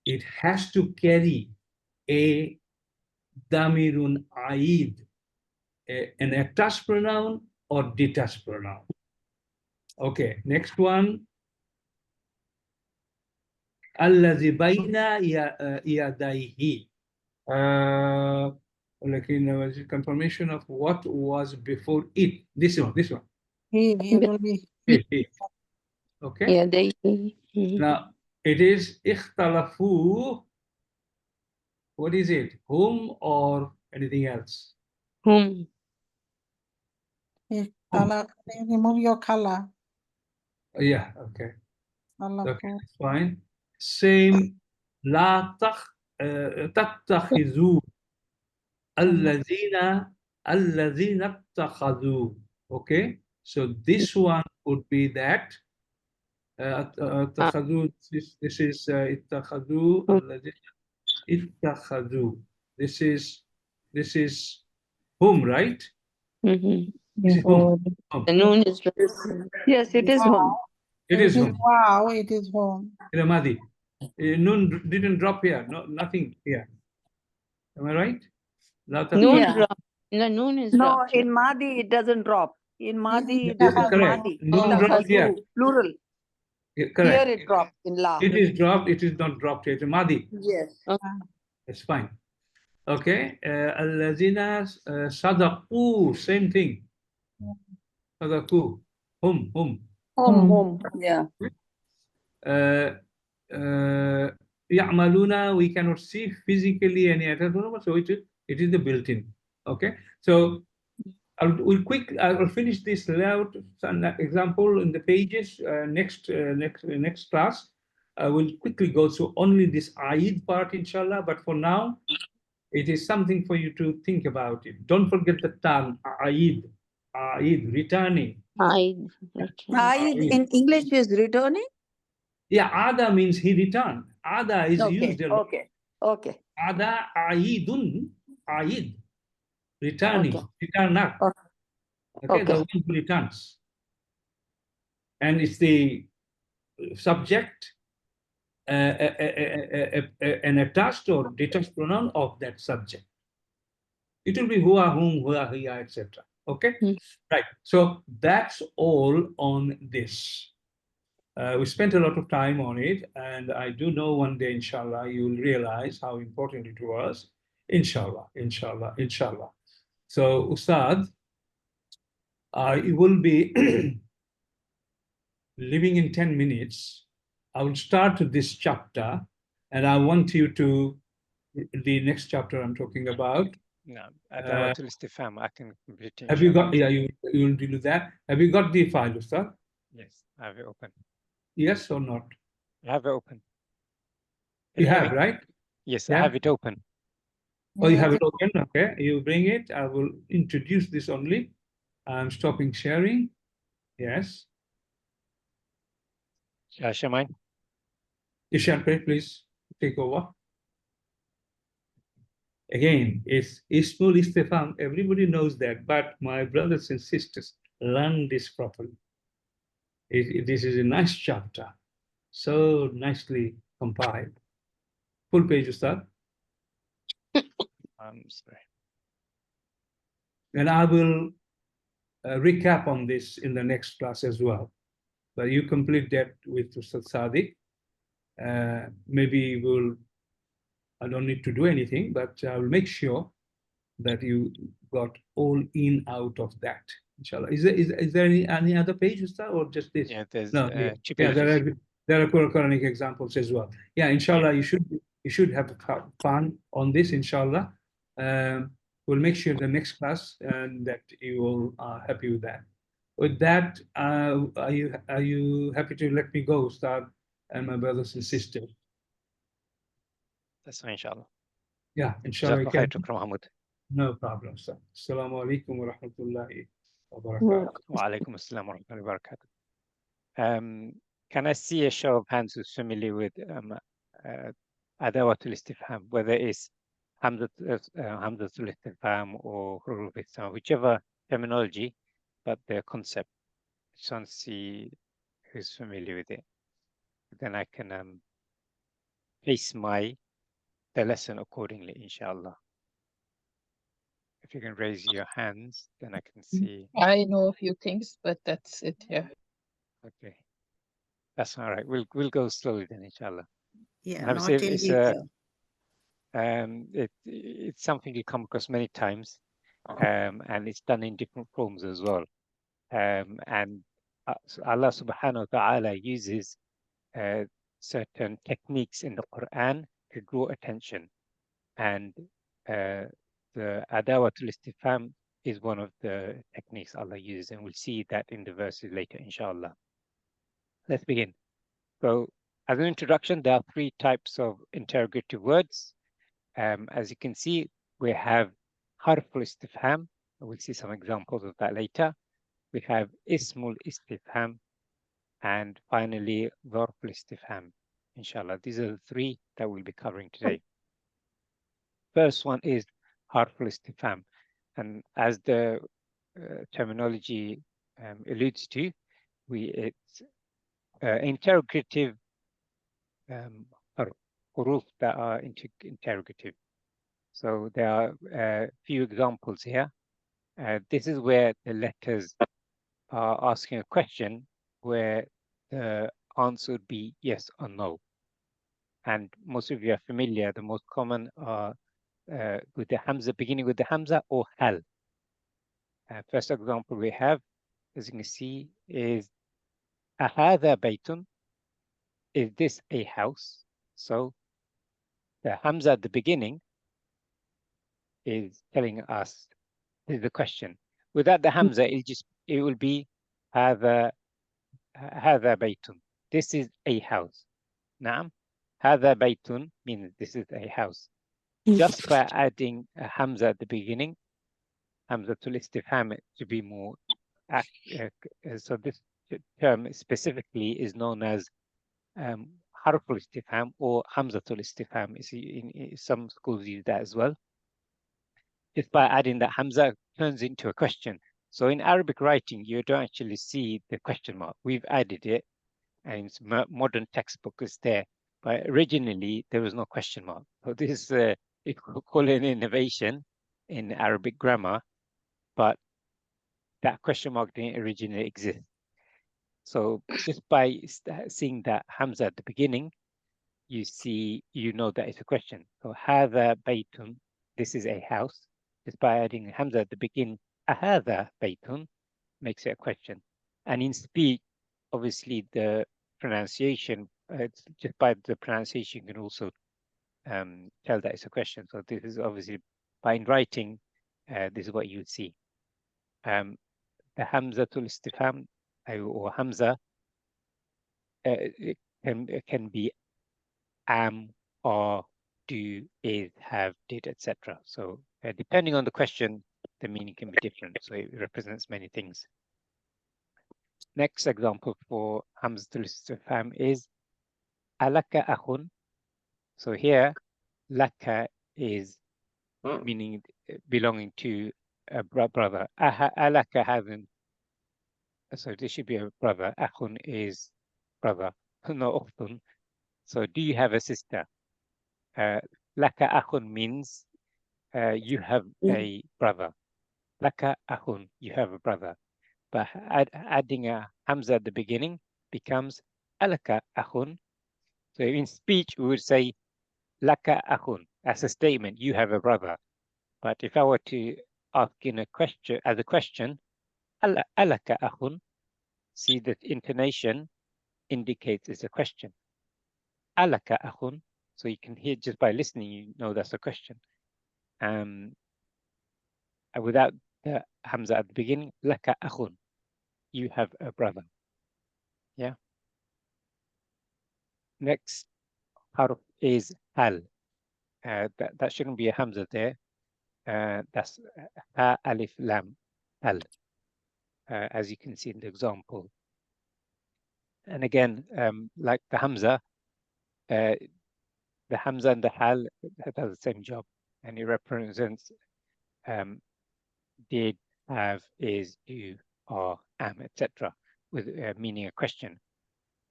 It has to carry a damirun aid, an attached pronoun or detached pronoun. Okay, next one. Allazi bayna yadayhi. Like in confirmation of what was before it. This one. It will be. Okay. يديه. Now it is ikhtalafu. What is it? Whom or anything else? هم. Remove your color. Yeah. Okay. Allah Okay. That's fine. Same. La tattakhizu. Allazina ittakhadhu. Okay. So this one would be that. Ittakhadhu. This is ittakhadhu. Allazina ittakhadhu. This is whom, right? This is whom. The noon is Yes, it is home. It is home. Wow, it is home. Madi. Noon didn't drop here. No, nothing here. Am I right? noon Yeah. drop. The noon is No, dropped. in Madi it doesn't drop. In Madi it Yes, is correct. Madi. Noon dropped here. Plural. Yeah, correct. Here it dropped in La. It is dropped. It is not dropped here. It's Madi. Yes. It's fine. Okay. Allazina sadaqu. Same thing. Sadaqu. Hum. Home. Yeah. Ya'maluna, we cannot see physically any other, so it is the built-in. Okay, so I'll finish this layout example in the pages. Next class, I will quickly go through only this Eid part, inshallah. But for now, it is something for you to think about it. Don't forget the term Eid, returning. Eid. Eid in English is returning. Yeah, Ada means he returned. Ada is used a lot. Okay. Ada Aidun, Aid, returning, returner. Okay, the one who returns. And it's the subject, an attached or detached pronoun of that subject. It will be huwa, whom, huwa, hiya, etc. Okay, right. So that's all on this. We spent a lot of time on it, and I do know one day, inshallah, you will realize how important it was. Inshallah. So, Ustad, I will be leaving in 10 minutes. I will start this chapter, and I want you to, the next chapter I'm talking about. No, Adawatul Istifham, I can complete it. Have you got, yeah, you will do that. Have you got the file, Ustad? Yes, I have it open. Yes or not? I have it open. You have, right? Yes, Yeah. I have it open. Oh, you have it open? Okay, you bring it. I will introduce this only. I'm stopping sharing. Yes. Shall mine? Ishan, please take over. Again, it's Ismul Istifham. Everybody knows that, but my brothers and sisters, learn this properly. This is a nice chapter, so nicely compiled. Full page, Ustad. I'm sorry. And I will recap on this in the next class as well. But you complete that with Ustad Sadiq. Maybe I don't need to do anything, but I will make sure that you got all in out of that. Inshallah. Is there any other page, Ustad, or just this? Yeah, there's No, two yeah, pages. there are Quranic examples as well. Yeah, inshallah, you should have fun on this, inshallah. We'll make sure the next class that you will happy with that. With that, are you happy to let me go, Ustad, and my brothers and sisters? That's fine, inshallah. Yeah, inshallah. Jazakallah khair, Dr. Muhammad. No problem, sir. Assalamu alaikum wa rahmatullahi wa barakatuh. Wa alaikum assalam wa rahmatullahi wa barakatuh. Can I see a show of hands who's familiar with Adawatul Istifham, whether it's Hamzatul Istifham or Huruf Istifham, whichever terminology, but the concept. Just want to see who's familiar with it. Then I can pace the lesson accordingly, inshallah. If you can raise your hands, then I can see. I know a few things, but that's it here. Okay, that's all right. We'll go slowly then, inshallah. Yeah, And not in detail. It's something you come across many times, and it's done in different forms as well. And so Allah subhanahu wa ta'ala uses certain techniques in the Quran to draw attention, and the Adawatul Istifham is one of the techniques Allah uses, and we'll see that in the verses later, inshallah. Let's begin. So, as an introduction, there are three types of interrogative words. As you can see, we have Harful Istifham. We'll see some examples of that later. We have Ismul Istifham, and finally, Dharful Istifham. Inshallah, these are the three that we'll be covering today. First one is Harful Istifham, and as the terminology alludes to, it's interrogative huruf that are interrogative. So there are a few examples here. This is where the letters are asking a question where the answer would be yes or no. And most of you are familiar, the most common are with the Hamza, beginning with the Hamza or Hal. First example we have, as you can see, is Ahadha Baytun. Is this a house? So the Hamza at the beginning is telling us this is the question. Without the Hamza, it will be Hadha Baytun. This is a house. Naam. Hadha Baytun means this is a house. Just by adding a Hamza at the beginning, Hamzatul Istifham to be more so this term specifically is known as Harful Istifham or Hamzatul Istifham. In some schools use that as well. Just by adding that Hamza turns into a question. So in Arabic writing, you don't actually see the question mark. We've added it, and it's modern textbook is there. But originally, there was no question mark. So this is you could call it an innovation in Arabic grammar, but that question mark didn't originally exist. So just by seeing that Hamza at the beginning, you know that it's a question. So Hadha Baytun, this is a house. Just by adding Hamza at the beginning, Ahadha Baytun makes it a question. And in speech, obviously the pronunciation, just by the pronunciation, you can also tell that it's a question. So this is obviously, by writing, this is what you would see. The Hamzatul Istifham or Hamza it can be am, are, do, is, have, did, etc. So depending on the question, the meaning can be different. So it represents many things. Next example for Hamzatul Istifham is alaka akhun. So here, laka is meaning belonging to a brother. Alaka having, so this should be a brother. Akhun is brother, not ukhtun. So do you have a sister? Laka akhun means you have a brother. Laka akhun, you have a brother. But adding a hamza at the beginning becomes alaka akhun. So in speech, we would say laka akhun as a statement, you have a brother. But if I were to ask in a question, as a question, alaka akhun, see that intonation indicates it's a question. Alaka akhun, so you can hear just by listening, you know that's a question. Without the hamza at the beginning, laka akhun, you have a brother. Yeah. Next harf is hal. That shouldn't be a hamza there. That's ha alif lam hal, as you can see in the example. And again, like the hamza and the hal does the same job, and it represents did, have, is, do, are, am, etc., with meaning a question.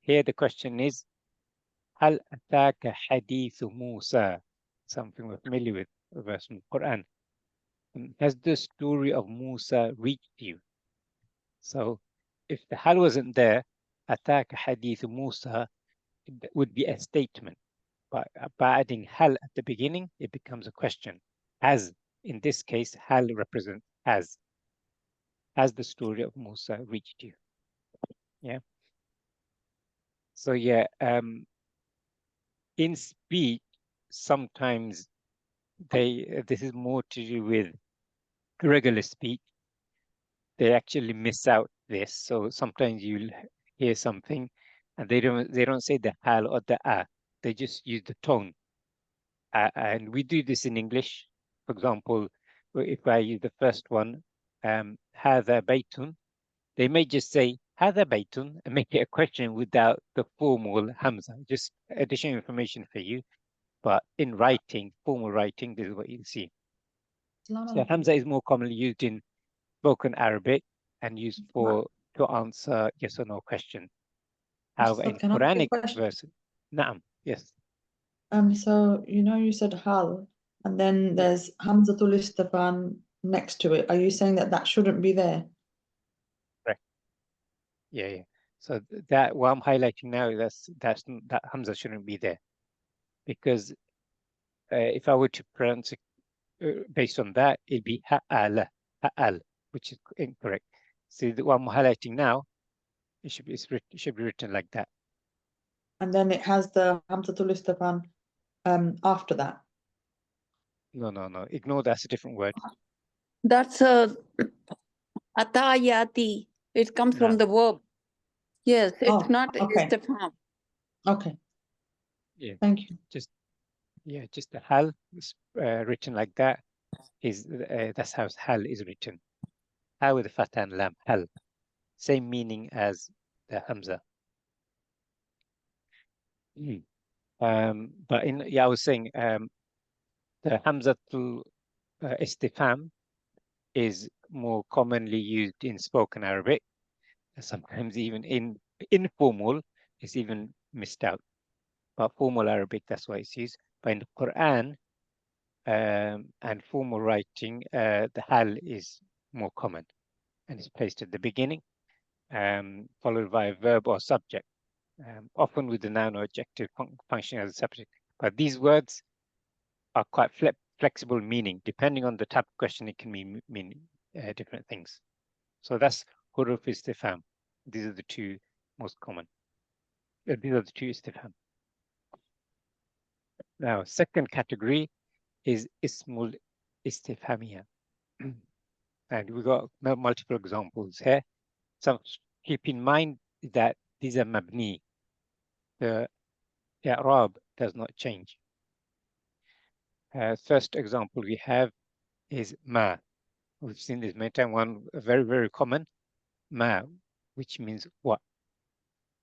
Here the question is هل أتاك حديث موسى? Something we're familiar with, a verse from the Quran. Has the story of Musa reached you? So if the hal wasn't there, أتاك حديث Musa would be a statement. But by adding hal at the beginning, it becomes a question. As in this case, hal represents has. Has the story of Musa reached you? Yeah. So yeah, in speech, sometimes this is more to do with regular speech. They actually miss out this. So sometimes you'll hear something and they don't say the hal or the a. They just use the tone. And we do this in English. For example, if I use the first one, هذا بيت, they may just say هذا بيت and make it a question without the formal hamza. Just additional information for you. But in writing, formal writing, this is what you see. So hamza is more commonly used in spoken Arabic and used to answer yes or no question. However, in Quranic verse, naam, yes. So you said hal, and then there's Hamzatul Istifham next to it. Are you saying that shouldn't be there? Correct. Yeah. So that what I'm highlighting now, that hamza shouldn't be there, because if I were to pronounce it based on that, it'd be ha'al, which is incorrect. See, what I'm highlighting now, it should be written like that. And then it has the Hamzatul Istifham after that. No. Ignore that's a different word. That's atayati. It comes from No. the verb. Yes, it's not okay. istifham. Okay. Yeah. Thank you. Just the hal is written like that. Is that's how hal is written. Hal with the fatha and lam, hal. Same meaning as the hamza. But I was saying the hamzatul istifham is more commonly used in spoken Arabic. Sometimes even in informal, it's even missed out. But formal Arabic, that's why it's used. But in the Quran and formal writing, the hal is more common, and it's placed at the beginning, followed by a verb or subject, often with the noun or adjective functioning as a subject. But these words are quite flexible meaning. Depending on the type of question, it can mean different things. So that's huruf istifham. These are the two most common. These are the two istifham. Now, second category is ismul istifhamiyya. And we got multiple examples here. So keep in mind that these are mabni. The i'rab does not change. First example we have is ma. We've seen this many times. One very, very common, ma. which means what.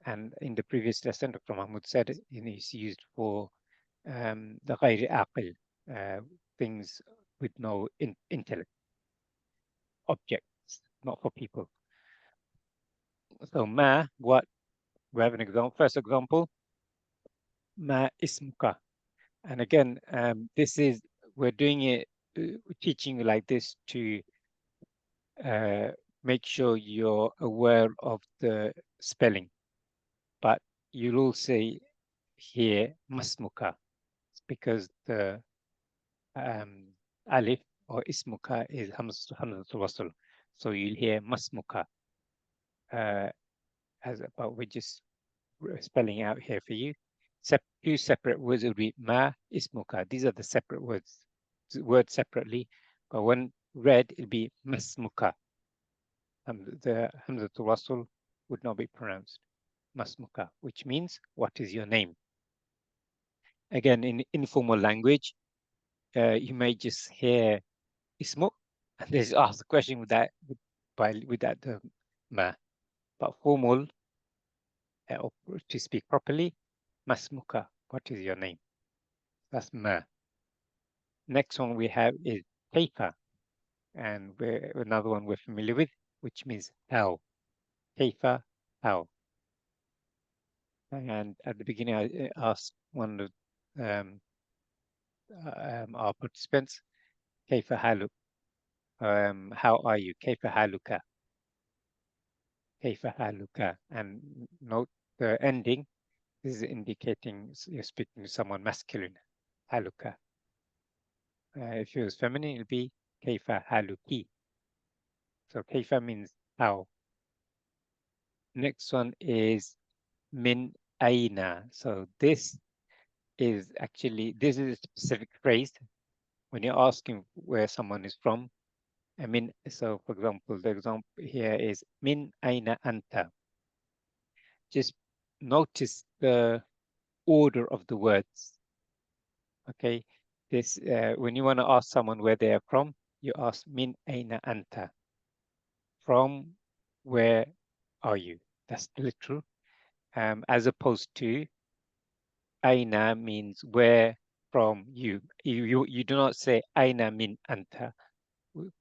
And in the previous lesson, Dr. Mahmoud said it is used for the غير عاقل, things with no intellect, objects, not for people. So ma, what? We have an example. First example, ma ismuka. And again, we're doing it, teaching you like this to make sure you're aware of the spelling. But you'll also hear masmuka, because the alif or ismuka is hamzatul wasl. So you'll hear masmuka, but we're just spelling out here for you. Two separate words will be ma, ismuka. These are the separate words separately, but when read, it'll be masmuka. The hamzatul wasl would not be pronounced. Masmuka, which means what is your name? Again, in informal language, you may just hear ismu, and they just ask the question with that ma. But formal, to speak properly, masmuka, what is your name? That's ma. Next one we have is kaifa, and another one we're familiar with, which means how. Kaifa, how. And at the beginning, I asked one of our participants, kaifa haluk, how are you? Kaifa haluka. Kaifa haluka. And note the ending. This is indicating you're speaking to someone masculine. Haluka. If it was feminine, it'd be kaifa haluki. So kaifa means how. Next one is min aina. So this is a specific phrase when you're asking where someone is from. I mean, so for example, the example here is min aina anta. Just notice the order of the words. Okay, this when you want to ask someone where they are from, you ask min aina anta. From where are you? That's literal. As opposed to aina means where from you. You do not say aina min anta,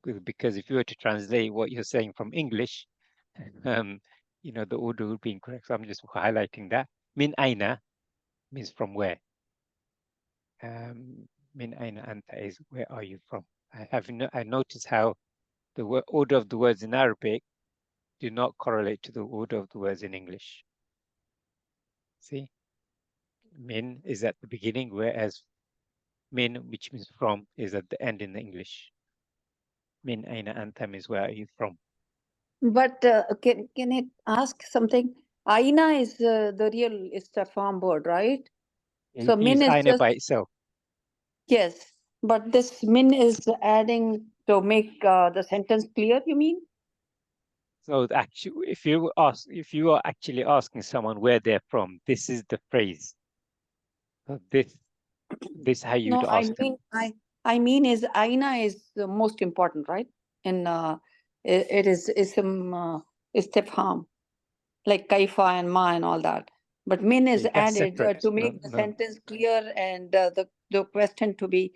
because if you were to translate what you're saying from English, the order would be incorrect. So I'm just highlighting that. Min aina means from where. Min aina anta is where are you from. I noticed how the order of the words in Arabic do not correlate to the order of the words in English. See, min is at the beginning, whereas min, which means from, is at the end in the English. Min aina anta means where are you from. But can I ask something? Aina is the real istifham word, right? So min is aina just by itself. Yes, but this min is adding to make the sentence clear, you mean? So actually, if you are actually asking someone where they're from, this is the phrase. So this how you'd ask them. I mean is aina is the most important, right? And it is istifham, like kaifa and ma and all that. But min is added to make the sentence clear and the question to be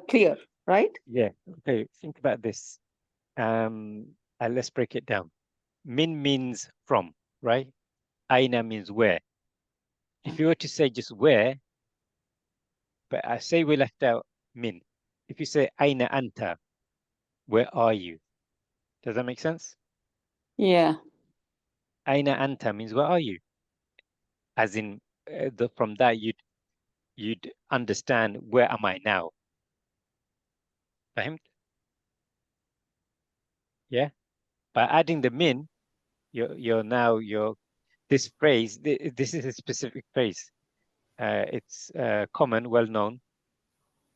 clear, right? Yeah. Okay. Think about this. Let's break it down. Min means from, right? Aina means where. If you were to say just where, but I say we left out min. If you say aina anta, where are you? Does that make sense? Yeah. Aina anta means where are you? As in, from that you'd understand where am I now. Fahmed? Yeah. By adding the min, this phrase. This is a specific phrase. It's common, well known,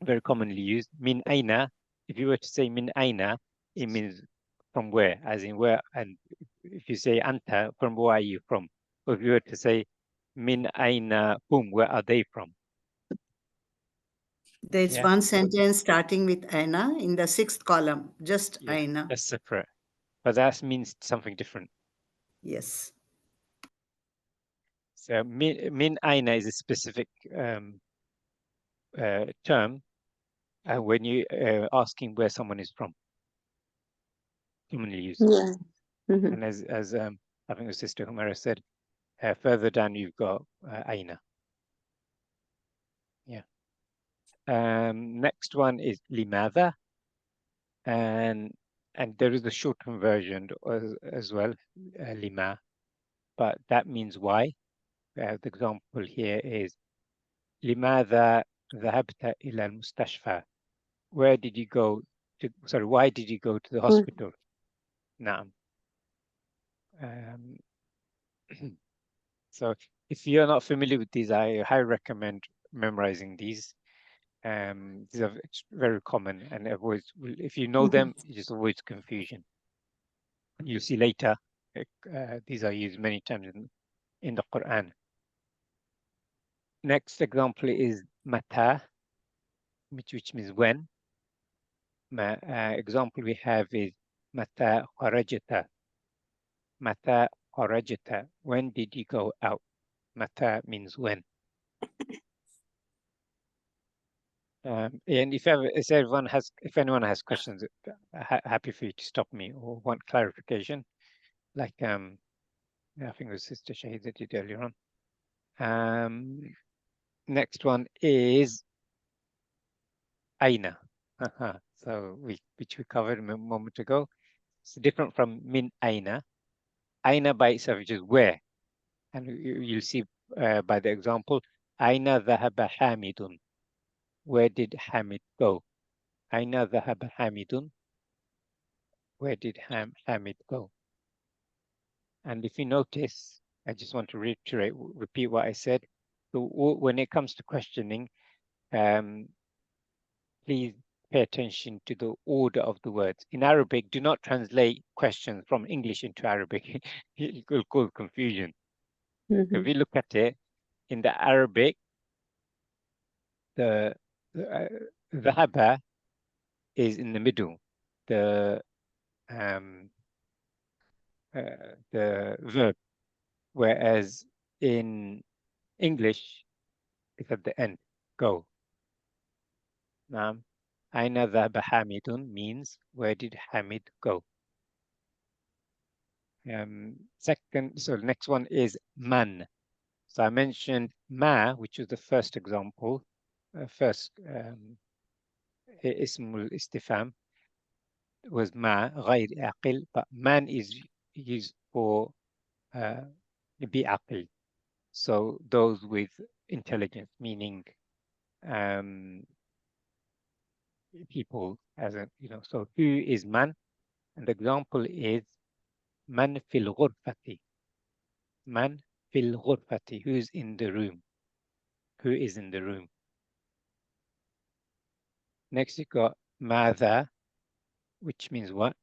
very commonly used. Min aina. If you were to say min aina, it means from where, as in where. And if you say anta, from where are you from? Or if you were to say min aina hum, where are they from? There's one sentence starting with aina in the 6th column, just aina. That's separate, but that means something different. Yes. So min aina is a specific term when you asking where someone is from. Commonly used. Yeah. Mhm. And as I think the Sister Humera said, further down you've got aina. Yeah. Next one is limadha, and there is a shortened version as well, lima, but that means why. The example here is limadha dhahabta ila al-mustashfa. Where did you go to? Sorry, why did you go to the hospital? Naam. So if you're not familiar with these, I highly recommend memorizing these. These are very common, and if you know them, it just avoids confusion. You'll see later, these are used many times in the Quran. Next example is mata, which means when. Example we have is mata kharajta. Mata kharajta. When did you go out? Mata means when. And if anyone has questions, happy for you to stop me or want clarification. Like I think it was Sister Shahida did earlier on. Next one is aina. So which we covered a moment ago. It's different from min aina. Aina by itself is just where, and you'll see by the example, aina dhahaba Hamidun. Where did Hamid go? Aina dhahaba Hamidun. Where did Hamid go? And if you notice, I just want to repeat what I said. So when it comes to questioning, please pay attention to the order of the words. In Arabic, do not translate questions from English into Arabic. It will cause confusion. If you look at it, in the Arabic, the dhahaba is in the middle. The verb, whereas in English, it's at the end. Go. Aina dhahaba Hamidun means where did Hamid go? So the next one is man. So I mentioned ma, which was the first example, ismul istifham was ma, غير aqil, but man is used for bi aqil. So those with intelligence, meaning people, so who is man? And the example is man fil ghurfati. Man fil ghurfati, who's in the room? Who is in the room? Next, you got madha, which means what?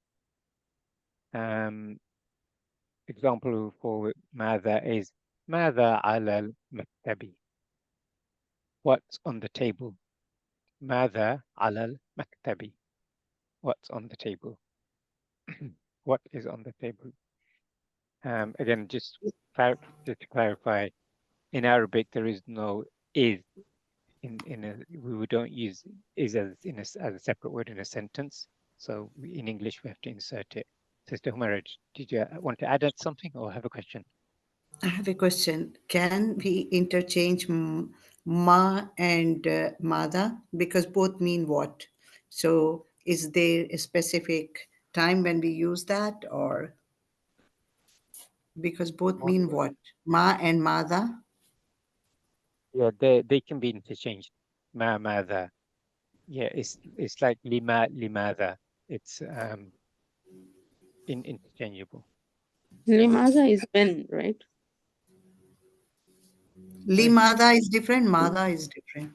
Example for madha is madha ala al-maktabi. What's on the table? Madha ala al-maktabi. What's on the table? What is on the table? Again, just to clarify, in Arabic there is no is we don't use is as a separate word in a sentence. So in English we have to insert it. Sister Humera, did you want to add something or have a question? I have a question. Can we interchange ma and mada, because both mean what? So is there a specific time when we use that, or because both mean what? Ma and mada? Yeah, they can be interchanged. Mada. Yeah, it's like limadha. It's interchangeable. Limaza is when, right? Limada is different, mada is different.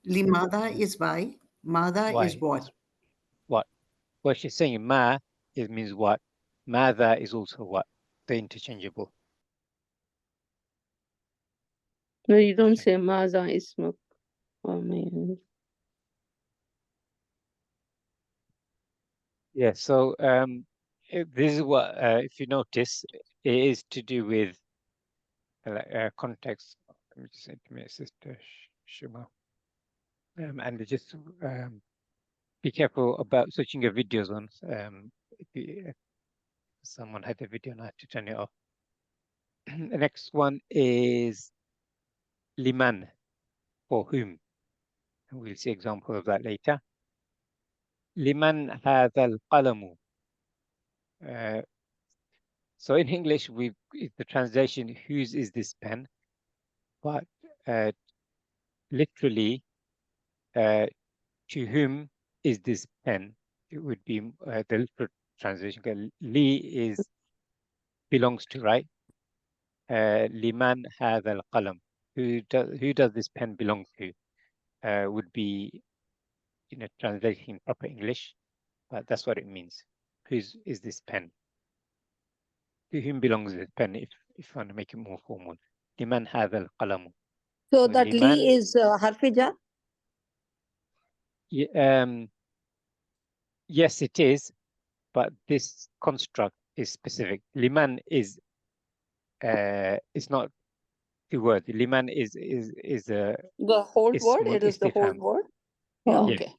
Limada is why, mada Why? is what? What? Well, she's saying ma, it means what. Madha is also what. They're interchangeable. No, you don't say Maza Ismuk. Oh, man. Yeah, so This is what, if you notice, it is to do with context. Let me just say to my sister Shuma, and just be careful about switching your videos on. If someone had a video, and I had to turn it off. The next one is liman, for whom. And we'll see example of that later. Liman hadha al-qalamu. So in English, the translation, whose is this pen? But literally, to whom is this pen? It would be the literal translation. Li is belongs to, right? Liman hadha al-qalam. Who does this pen belong to? Would be, translating in proper English, but that's what it means. Whose is this pen? To whom belongs this pen? If you want to make it more formal, liman hadha al-qalam. So that liman, li is harfi jar? Yes, it is, but this construct is specific. Liman is not two words. Liman is a The whole word? ismul It is the whole istifham. word? Yeah, Yeah. okay.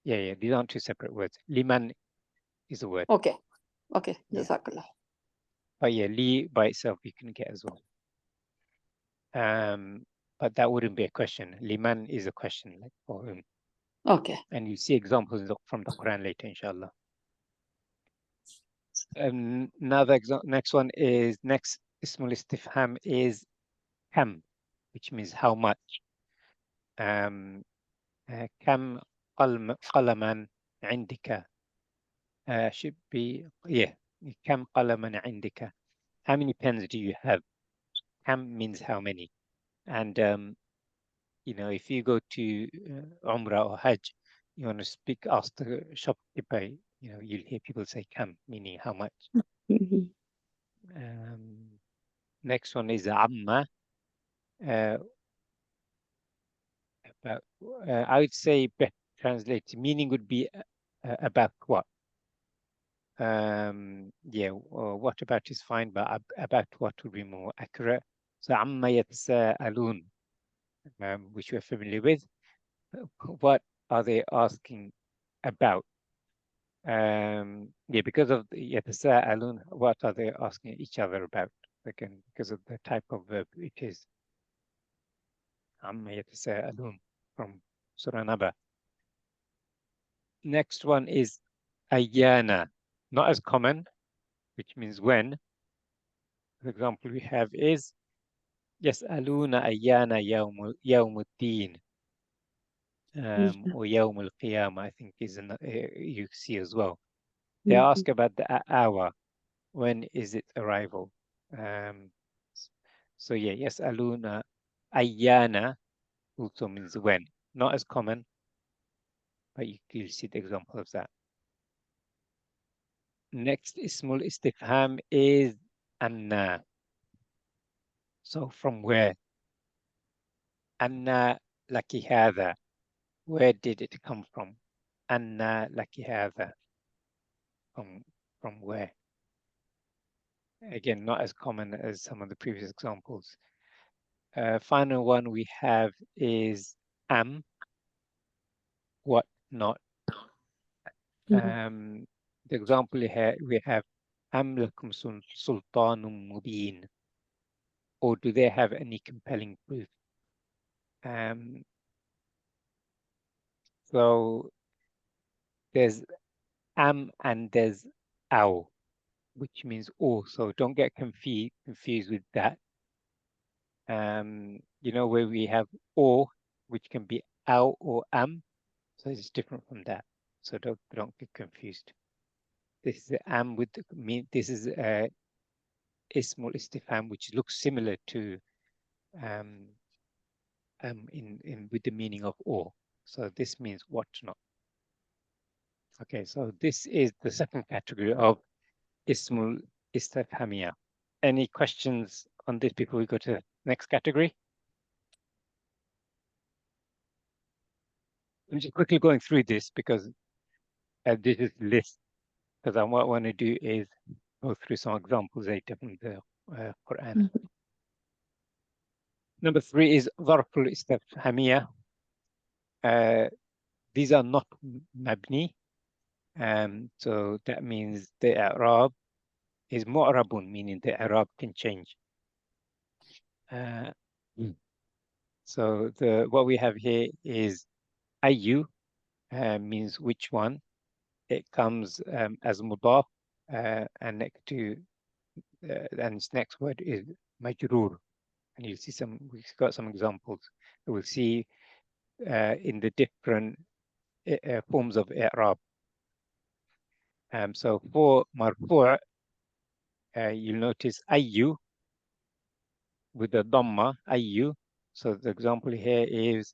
Yeah. These aren't two separate words. Liman is a word. Okay. Okay. Yeah. Jazakallah. But yeah, li by itself you can get as well. But that wouldn't be a question. Liman is a question, like for whom. Okay. And you see examples from the Quran later, inshallah. Another next one is ismul istifham is kam, which means how much. Kam qalaman indika. Should be, kam qalaman indika. How many pens do you have? Kam means how many. And if you go to Umrah or Hajj, you want to ask the shopkeeper, you'll hear people say kam, meaning how much. Next one is amma. I would say better translated meaning would be about what. What about is fine, but about what would be more accurate. So amma yatasaalun, which we're familiar with. What are they asking about? Because of the yatasaalun, what are they asking each other about? Again, because of the type of verb it is. Amma yatasaalun from Surah Naba. Next one is ayyana, not as common, which means when. The example we have is yas'aluna ayyana yawmuddin. Or Yawm al-Qiyamah, I think is you see as well. They ask about the hour. When is its arrival? So yeah, yas'aluna ayyana also means when. Not as common, but you see the example of that. Next ismul istifham is anna. So from where? Anna laki hadha. Where did it come from? Anna laki hadha. From where? Again, not as common as some of the previous examples. Final one we have is am. What not? The example here we have am lakum sultanum mubin. Or do they have any compelling proof? So there's am and there's ow, which means or. So don't get confused with that. Where we have or, which can be ow or am. So it's different from that. So don't get confused. This is am with this is ismul istifham, which looks similar to in with the meaning of or. So this means what not. Okay, so this is the second category of ismul istifhamiyah. Any questions on this before we go to the next category? I'm just quickly going through this because this is list. because what I want to do is go through some examples later from the Quran. Number 3 is ظرف الاستفهامية. These are not mabni. So that means the i'rab is mu'rabun, meaning the i'rab can change. So what we have here is ayu, means which one. It comes as mudaf, and next to and its next word is majrur. And you'll see we've got some examples. We'll see in the different forms of i'rab. So for marfu', you'll notice ayu with the dhamma, ayu. So the example here is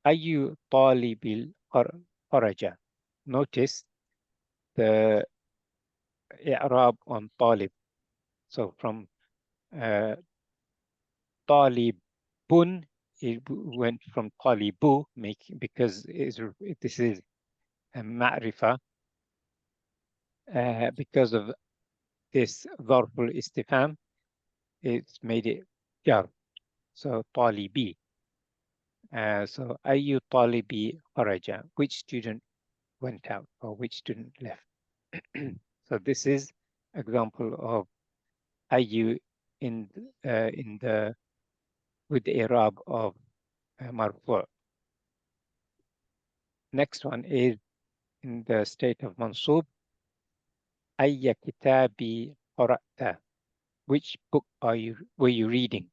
ayu talibil kharaja. Notice the i'rab on talib. So from talibun, it went from talibu, because this is a ma'rifa. Because of this dharful istifham, it's made it jar. So talibi. So ayu talibi kharaja, which student went out or which student left. So this is example of ayu with the i'rab of marfu'. Next one is in the state of mansub. Ayya kitabi qara'ta. Which book were you reading?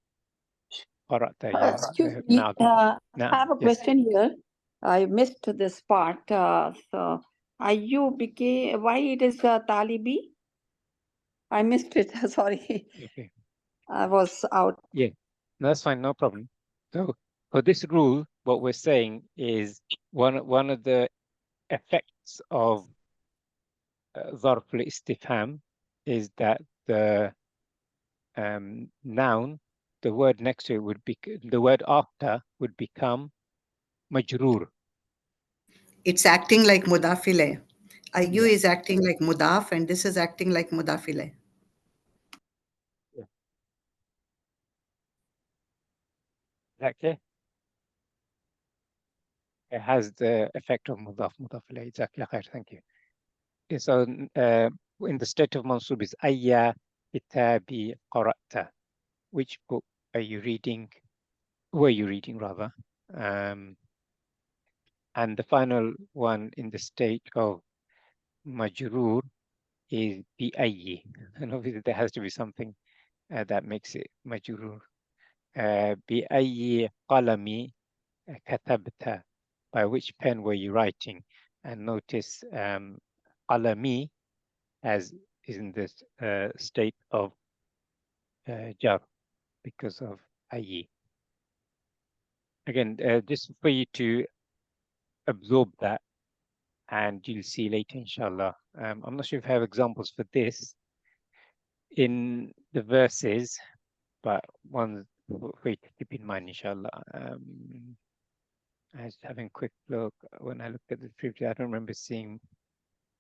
Qara'ta, yeah. Excuse me, I have a question here. I missed this part. So why it is talibi? I missed it. Sorry. Okay. I was out. Yeah, no, that's fine, no problem. So for this rule, what we're saying is one of the effects of ظرف الاستفهام is that the noun, the word next to it the word after would become majrur. It's acting like mudafile. Ayu is acting like mudaf, and this is acting like mudafile. Yeah. Exactly. It has the effect of mudaf ilayh. Exactly. Thank you. Okay, so in the state of mansub is ayya kitabi qara'ta. Which book are you reading? Were you reading rather? And the final one in the state of majrur is bi ayyi. And obviously there has to be something that makes it majrur. Bi ayyi qalami katabta. By which pen were you writing? And notice qalami is in this state of jar because of ayyi. Again, just for you to absorb that, and you'll see later, inshallah. I'm not sure if I have examples for this in the verses, but one way to keep in mind, inshallah. I was having a quick look. When I looked at the scripture, I don't remember seeing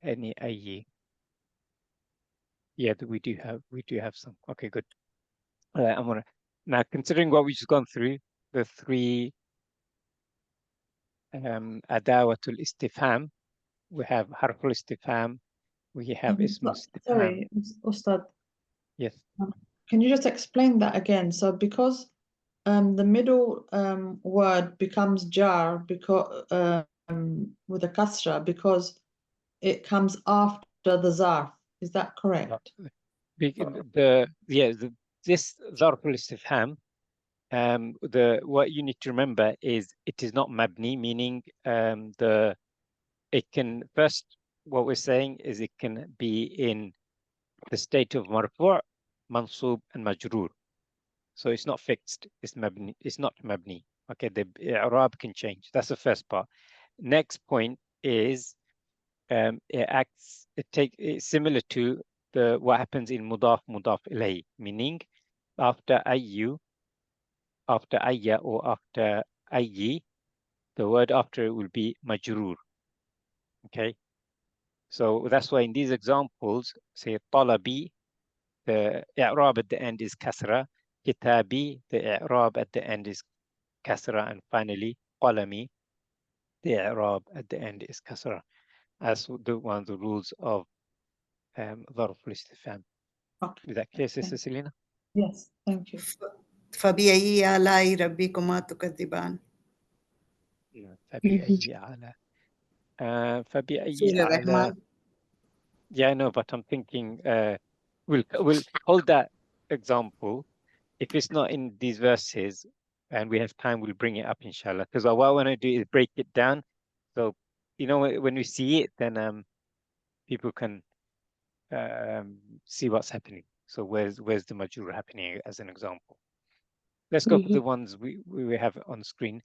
any ayyi. Yeah, we do have some. Okay, good. I'm gonna now, considering what we've just gone through, the 3 adawatul istifham. We have harful istifham. We have ismul istifham. Sorry, Ustad. Yes. Can you just explain that again? So because the middle word becomes jar because with a kasra because it comes after the zarf. Is that correct? This zarful istifham. What you need to remember is it is not mabni, meaning it can first. What we're saying is it can be in the state of marfu', mansub, and majrur. So it's not fixed. It's mabni. It's not mabni. Okay, the i'rab can change. That's the first part. Next point is it's similar to what happens in mudaf ilayh, meaning after ayya or after ayyi, the word after it will be majrur. Okay, So that's why in these examples, say talabi, the i'rab at the end is kasra. Kitabi, the i'rab at the end is kasra. And finally, qalami, the i'rab at the end is kasra. As one of the rules of ظرف الاستفهام. Okay. Is that clear, Sister Selina? Yes, thank you. فبأي آلاء ربكما تكذبان. فبأي آلاء فبأي Surah آلاء. Rahman. Yeah, I know, but I'm thinking we'll hold that example. If it's not in these verses and we have time, we'll bring it up, inshallah. Because what I want to do is break it down. So, you know, when we see it, then people can see what's happening. So where's the majur happening as an example? Let's go for the ones we have on screen.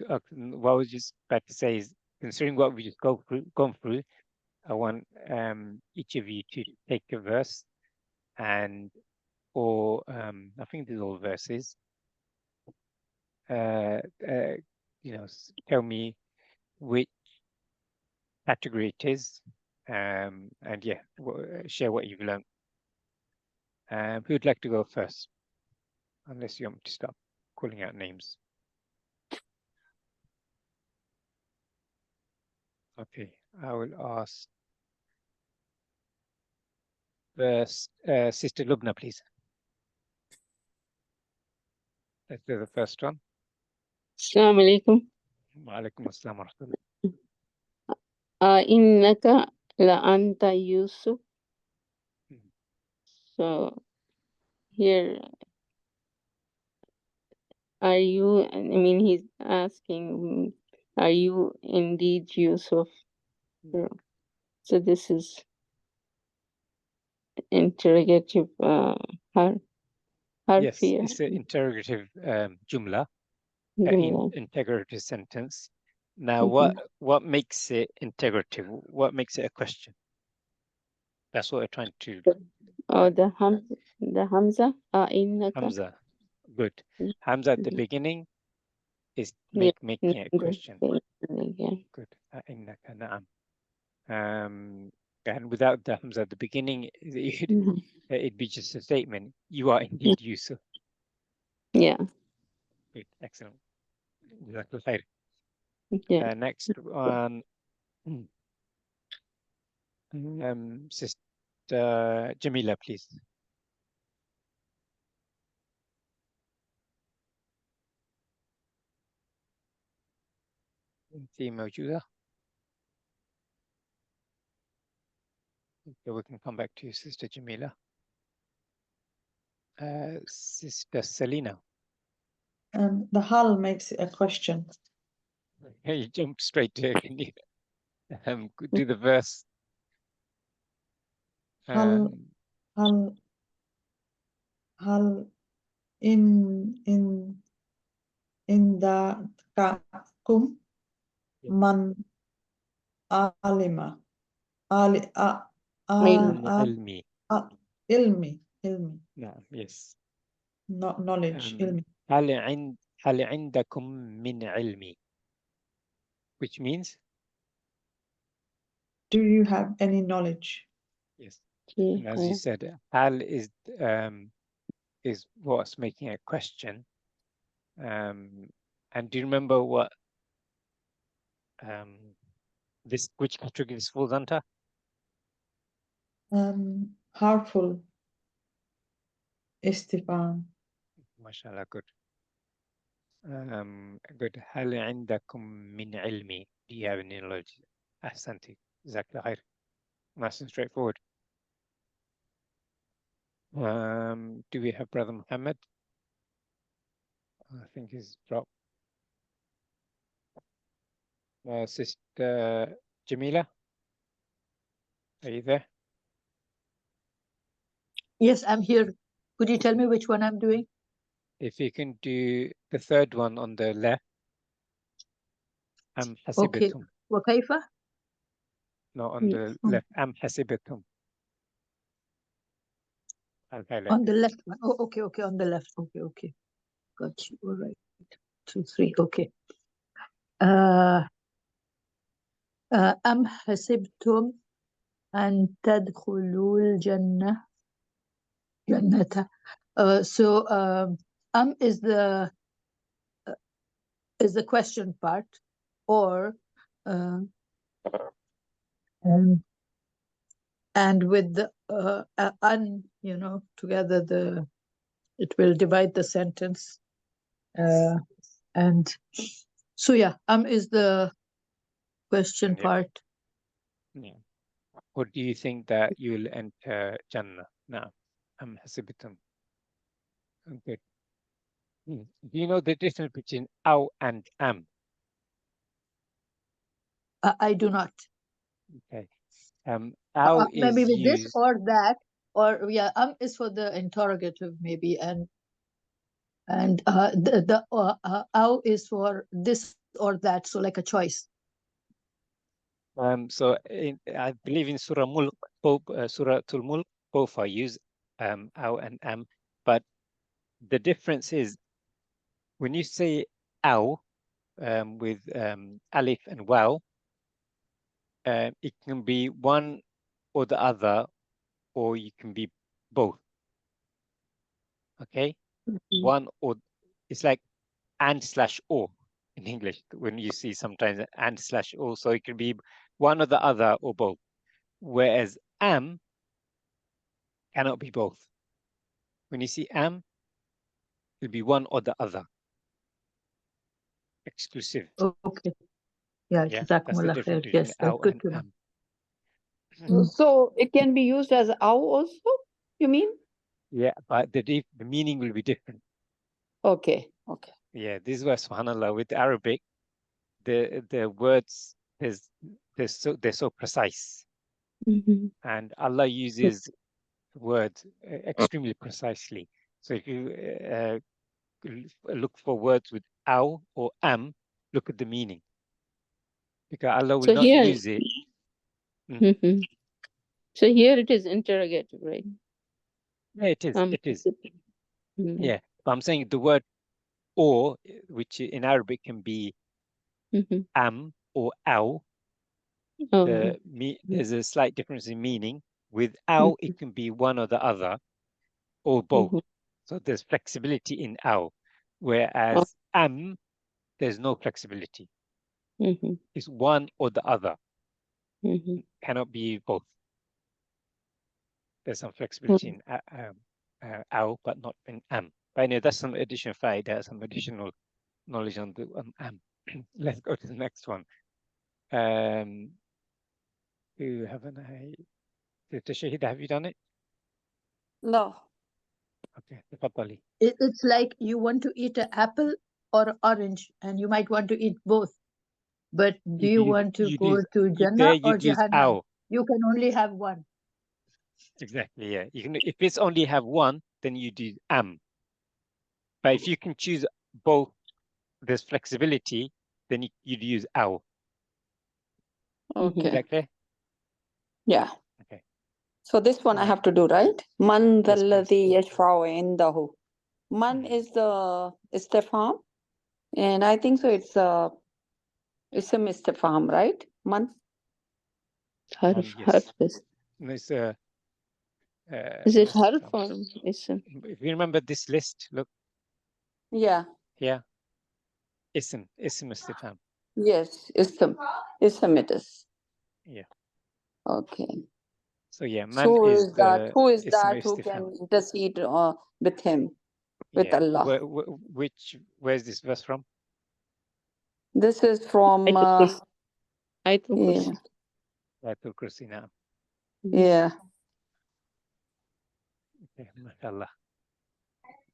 What I was just about to say is, considering what we just gone through, I want each of you to take a verse or I think these are all verses. You know, tell me which category it is, and yeah, share what you've learned. Who would like to go first? Unless you want me to stop calling out names. Okay, I will ask first, Sister Lubna, please. Let's do the first one. Assalamu alaikum. Wa alaikum assalam wa rahmatullah. Innaka la anta Yusuf. So here, are you, I mean, he's asking, are you indeed Yusuf? So this is interrogative Yes, here. it's an interrogative jumla, integrative sentence. Now, what makes it integrative? What makes it a question? That's what we're trying to. Oh, the Hamza. Innaka. Hamza, good. Hamza at the beginning is making it a question. Good. Innaka, na'am. And without the Hamza at the beginning, it'd be just a statement. You are indeed Yusuf. Yeah. Good. Excellent. Jazakallah khair. Yeah. Next one. Sister Jamila, please. انتي موجودة؟ So we can come back to you, Sister Jamila. Sister Selina. The hull makes it a question. Hey, you jumped straight to it. Can you do the verse? هل إن عندكم من علم علمي. علمي. نعم, yes. Not knowledge. علمي. هل عندكم من علمي? Which means? Do you have any knowledge? Yes. And as you said, hal is what's making a question. And do you remember what which category this falls under? Harmful. Istifan. MashaAllah, good. Good. هل عندكم من علمي? Do you have any knowledge? أحسنتي. جزاك الله خير. Nice and straightforward. Do we have Brother Muhammad? I think he's dropped. Sister Jamila, are you there? Yes, I'm here. Could you tell me which one I'm doing? If you can do the third one on the left. Okay. حسبتم. وكيف? No, on the left. حسبتم. On the left one. Oh, okay, on the left. Okay. Got you. All right. 2, 3. Okay. أم حسبتم أن تدخلوا الجنة جنة. So is the question part, or and with the you know, together it will divide the sentence. And so yeah, is the question part. Yeah. Or do you think that you'll enter Jannah? No. حسبتم. Okay. Do you know the difference between aw and am? I do not. Okay. Aw maybe is with this used. or that, or yeah, is for the interrogative maybe, and the aw is for this or that, so like a choice. So I believe in Surah Mulk, Surah Mulk, both are used, aw and am, but the difference is when you say aw with alif and waw, it can be one or the other, or you can be both. Okay, one or it's like and/or in English when you see sometimes and/or, so it can be one or the other or both. Whereas am cannot be both. When you see am, it'll be one or the other. Exclusive. Okay. Yeah, Yeah, that's the difference between yes, that's aw good and to know. am. So it can be used as aw also, you mean? Yeah, but the meaning will be different. Okay. Yeah, this is why, subhanAllah, with Arabic, the words they're so precise, and Allah uses words extremely precisely. So if you look for words with aw or am, look at the meaning, because Allah will So not here, use it. So here it is interrogative, right? Yeah, it is. It is. Yeah, but I'm saying the word or, which in Arabic can be am or aw. There's a slight difference in meaning. With aw, it can be one or the other, or both. So there's flexibility in aw, whereas am, there's no flexibility. It's one or the other. Cannot be both. There's some flexibility in aw, but not in am. But anyway, that's some additional faida, some additional knowledge on the am. Let's go to the next one. You haven't Shahida, have you done it? No. Okay, تفضلي. It's like you want to eat an apple or orange, and you might want to eat both. But do you want to go to Jannah or Jahannam? You can only have one. Exactly, yeah. You can, if it's only have one, then you do am. But if you can choose both, there's flexibility, then you'd use aw. Okay. Is that clear? Yeah. Okay. So this one I have to do, right? Man Yes, dhalladhi yashfa'u indahu. Man is the istifham, and I think so it's a istifham, right? Man. Harf is. It's Is it harf or ism? if you remember this list, look. Yeah. Yeah. Ism istifham. Yes, ism it is. Yeah. Okay. So yeah, man So is the who is ism that who istifham. can intercede with him, with Yeah. Allah? Where's this verse from? This is from Ayatul Kursi. Ayatul Kursi now. Yeah. Okay, mashallah.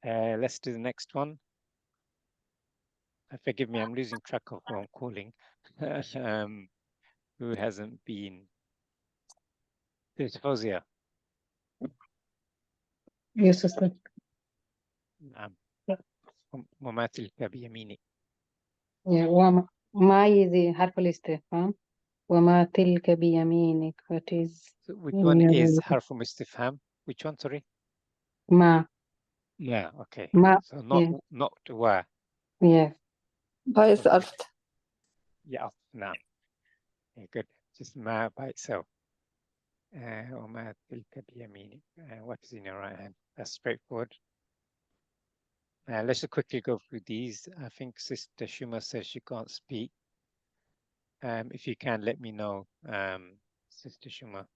Let's do the next one. Forgive me, I'm losing track of who I'm calling. Who hasn't been? There's Fawzia. Yes, sister. وما تلك بيمينك. Yeah, ما is حرف الاستفهام وما تلك بيمينك. What is? So which one is harf istifham? Which one? Sorry. ما. Yeah. Okay. ما. So not Yeah. not wa. Yeah. By itself. Yeah. No. Okay, good. Just ma by itself. وما تلك بيمينك. What is in your right hand? That's straightforward. Let's just quickly go through these. I think Sister Shuma says she can't speak. If you can, let me know, Sister Shuma.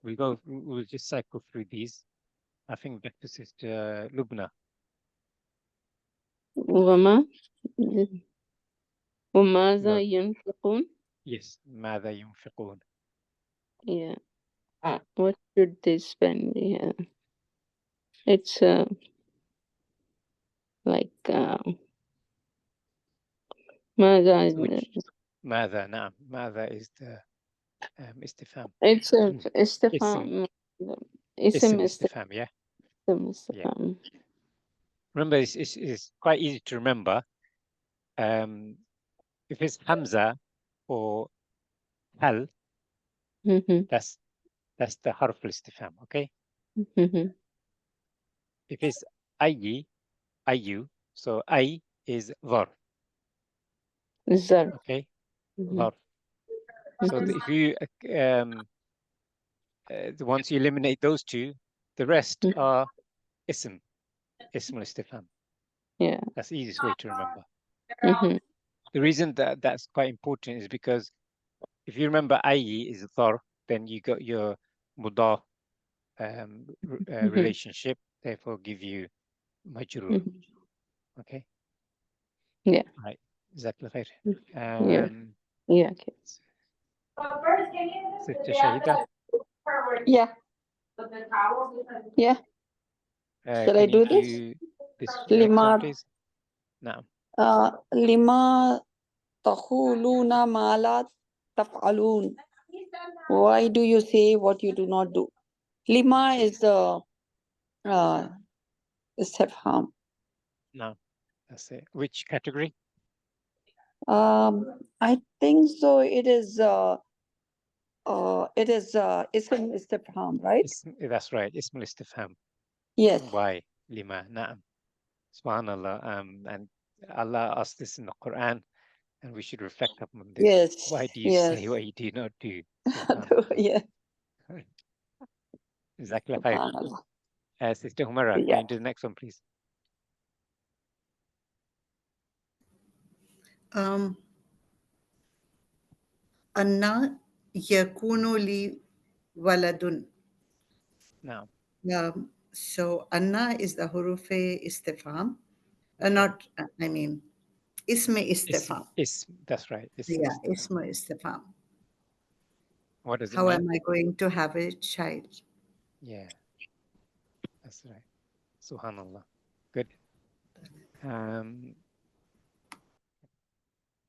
We'll just cycle through these. I think back to Sister Lubna. وما وماذا No. ينفقون. Yes, ماذا ينفقون. Yeah. What should they spend? Yeah. It's like ماذا. ماذا نعم. ماذا is the استفهام. It's استفهام. اسم استفهام, yeah. اسم استفهام. Yeah. Remember, it's quite easy to remember. If it's Hamza or Hal, that's the harf al-istifham, okay? If it's ayu, so ay is var. Okay, var. So if you once you eliminate those two, the rest are ism al-istifham. Yeah, that's the easiest way to remember. The reason that that's quite important is because if you remember ayi is var, then you got your mudaf relationship, therefore give you majrur. Okay. Yeah. Right. Exactly right. Yeah. Okay. Sister Shahida. Yeah. Yeah. Shall I do this Lima. please? No. Lima taquluna ma la taf'alun. Why do you say what you do not do? Lima is the istifham. No, that's it. Which category? I think so. It is ism istifham, right? That's right. Ism al-istifham. Yes. Why? Lima. Na'am. Subhanallah. And Allah asked this in the Quran, and we should reflect upon this. Yes. Why do you say what you do not do? Yeah. Exactly right. Sister Humara, can you do the next one, please? Anna yakunu li waladun. No. So Anna is the hurufe istifham. Not, I mean, isme istifham. That's right. Yeah, isme istifham. What does it How mean? am I going to have a child? Yeah, that's right. Subhanallah. Good.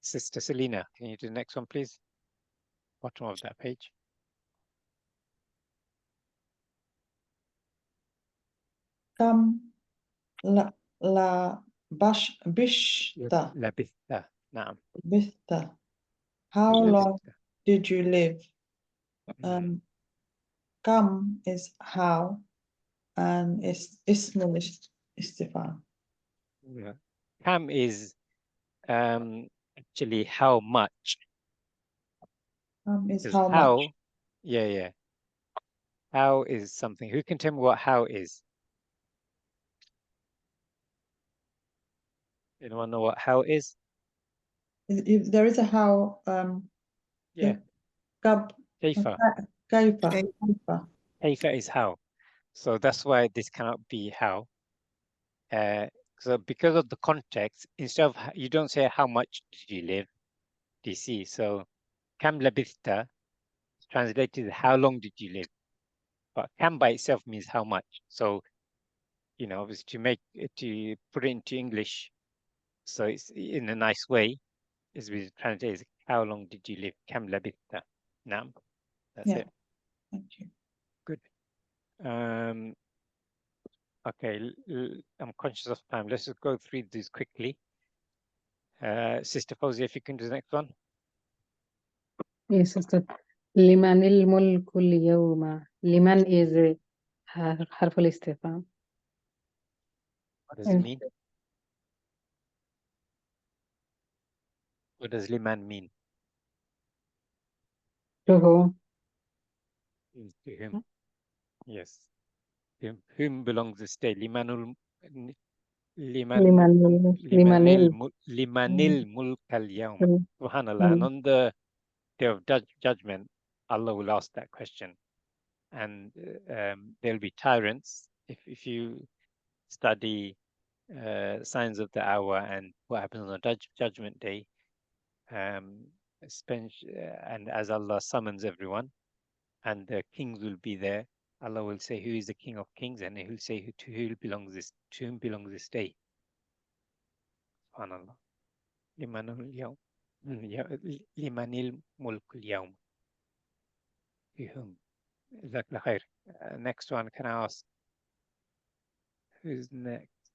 Sister Selina, can you do the next one, please? Bottom of that page. Bishta. Labitha. Naam. Bithta. How long did you live? Kam is how, and ismul istifham. Yeah. Kam is actually how much. Is how much. Yeah. How is something. Who can tell me what how is? Anyone know what how is? If there is a how, Yeah. Kaifa. Kaifa is how. So that's why this cannot be how. So because of the context, instead of you don't say how much did you live, DC. So kam labithta translated how long did you live? But kam by itself means how much. So obviously to put it into English, so it's in a nice way, is we translate as how long did you live? Kam labithta. Naam. That's it. Thank you. Good. Okay, I'm conscious of time. Let's just go through these quickly. Sister Fawzia, if you can do the next one. Yes, Sister. لمن الملك اليوم. لمن is حرف الاستفهام. What does it mean? What does liman mean? To whom? Is to whom? Yes. To whom belongs this day? Limanul limanil mulk al-yawm. Subhanallah. And on the day of judgment, Allah will ask that question. And there'll be tyrants. If you study signs of the hour and what happens on judgment day, and as Allah summons everyone, and the kings will be there, Allah will say, "Who is the King of Kings?" And He will say, "To whom belongs this? To whom belongs this day?" Subhanallah. Limanil mulkul yawm. To whom? Jazakallah khair. Next one, can I ask? Who's next?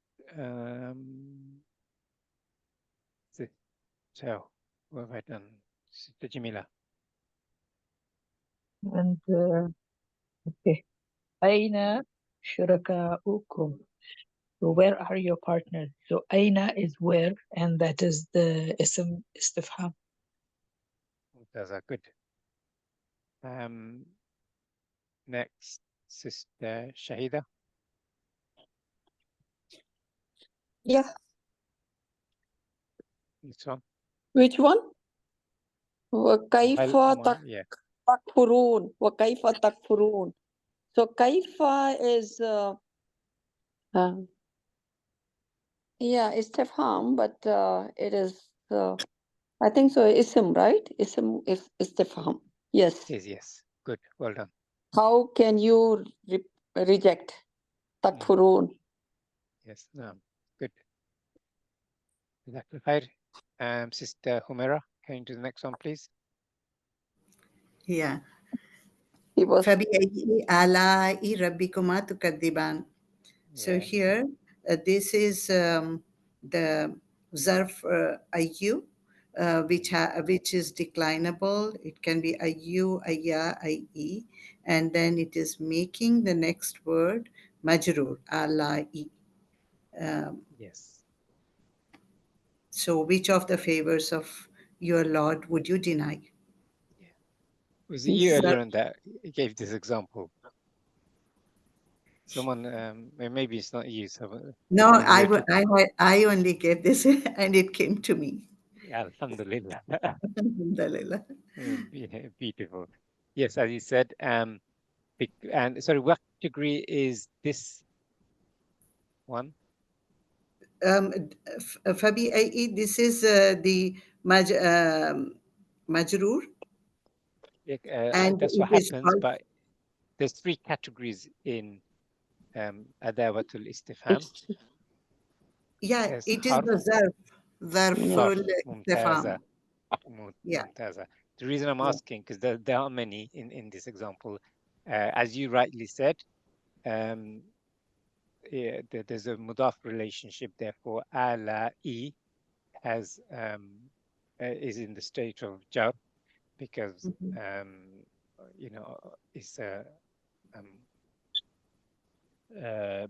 So, what have I done? Sister Jamila. And okay. Aina shurakaukum. So where are your partners? So Aina is where, and that is the ism istifham. Those are good. Next, Sister Shahida. Yeah. This one. Which one? وَكَيْفَ Yeah. تَكْفُرُونَ وَكَيْفَ تَكْفُرُونَ. So kaifa is yeah, istifham, but it is I think so ism, right? Ism is istifham. Yes. Yes. Good. Well done. How can you reject takfurun? Yes. No. Good. Jazakallah khair. Sister Humaira, can you do the next one, please? Yeah. He was. فَبِأَيِّ آلَاءِ رَبِّكُمَا تُكَذِّبَانِ. So here, this is the zarf ayyu, which is declinable. It can be ayyu, ayya, ayyi, and then it is making the next word majrur, ala'i. Yes. So which of the favors of your Lord would you deny? Was it you earlier on that gave this example? Someone, maybe it's not you. No, I only gave this and it came to me. Alhamdulillah. Alhamdulillah. Beautiful. Yes, as you said. And sorry, what category is this one? Fabi, this is the majrur. And that's what happens, but there's three categories in Adawatul Istifham. Yeah, there's it is the zarful istifham. Yeah. The reason I'm asking, because there are many in this example, as you rightly said, there's a mudaf relationship. Therefore, ala'i has is in the state of jar, because it's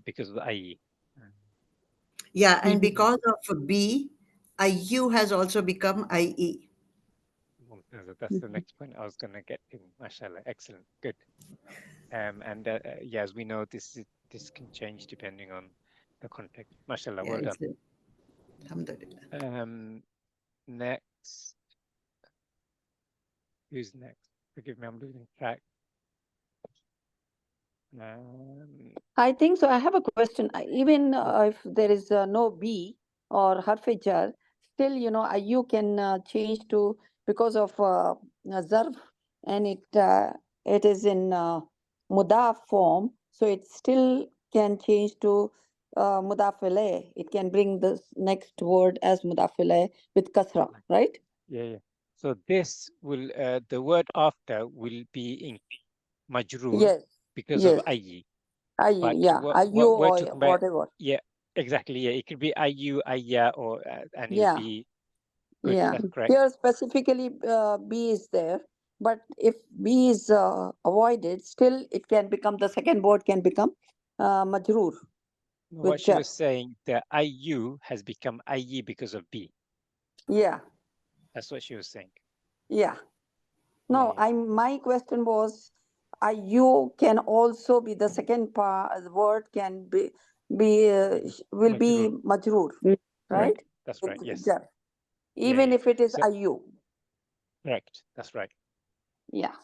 because of the ayi. Yeah, and because of B, IU has also become IE. That's the next point I was going to get to. MashaAllah, excellent, good. And yeah, as we know, this can change depending on the context. MashaAllah, well done. Alhamdulillah. Next, who's next? Forgive me, I'm losing track. I think so. I have a question. Even if there is no B or harf jar, still, you can change to, because of zarf, and it is in mudaf form, so it still can change to mudaf ilayh. It can bring the next word as mudaf ilayh with kasra, right? Yeah. So this will, the word after will be in majrur because of ayi. Ayu, yeah, ayu or whatever. Yeah, exactly. Yeah, it could be ayu, ayya, or and it'll be good. Yeah. That's correct. Here specifically B is there, but if B is avoided, still it can become, the second word can become majroor. What she was saying, the ayu has become ayi because of B. Yeah. That's what she was saying. Yeah. No, my question was, ayu can also be the second part. The word can be will be majroor, right? That's right. Yes. Jar. Even if it is So, ayu. correct. That's right. Yeah.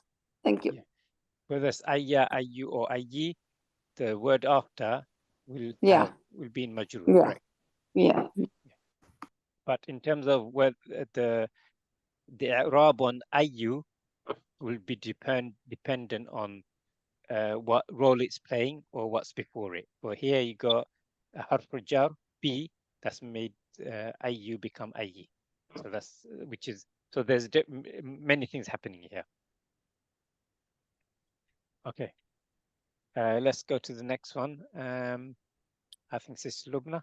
Thank you. Yeah. Whether it's ayya, ayu, or ayi, the word after will be in majroor. Yeah. Correct. Yeah. But in terms of whether the i'rab on ayu will be dependent on what role it's playing or what's before it. But here you got a harf jar b that's made ayu become ayi. So that's so there's many things happening here. Okay. Let's go to the next one. I think Sister Lubna.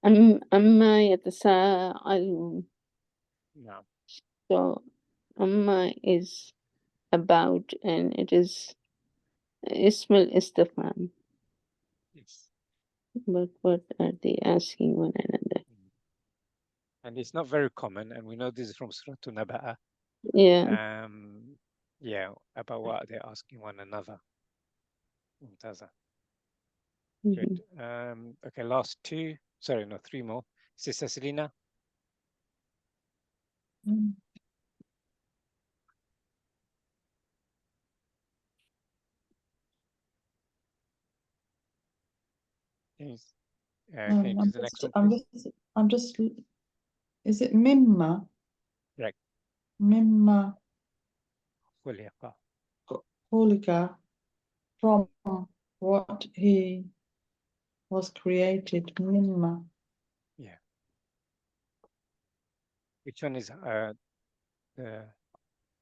أما يتساءلون. No. So Amma is about, and it is Ismail Istifham. Yes. But what are they asking one another? And it's not very common, and we know this is from Surah Naba'a. Yeah. Yeah, about what they're asking one another. Mumtaza. Good. Okay, last two. Sorry, no, three more. Sister Selina. Yes. Can you do the next one, please? I'm just. Is it Mimma? Right. Mimma Khuliqa, from what he was created. Mimma. Yeah. Which one is the?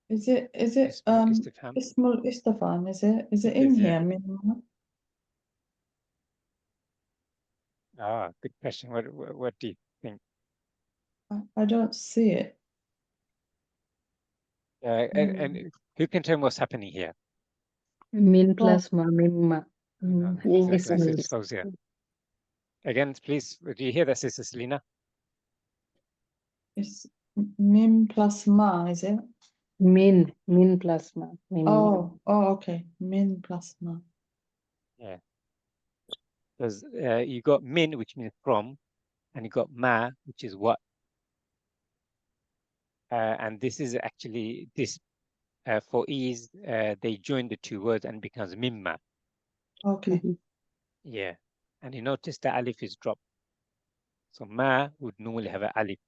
Is it Istifham? Ismul Istifham? Is it It in is, here? yeah. Mimma? Good question. What do you think? I don't see it. And who can tell me what's happening here? Min plus ma mimma. Exactly. Again, please, do you hear that, Sister Selina? It's Mim plus Ma, is it? Min plus ma. Oh, okay. Min plus Ma. Yeah. Because you got min, which means from, and you got ma, which is what. And this is actually this for ease. They join the two words and becomes mimma. Okay. Yeah. And you notice the alif is dropped. So ma would normally have an alif,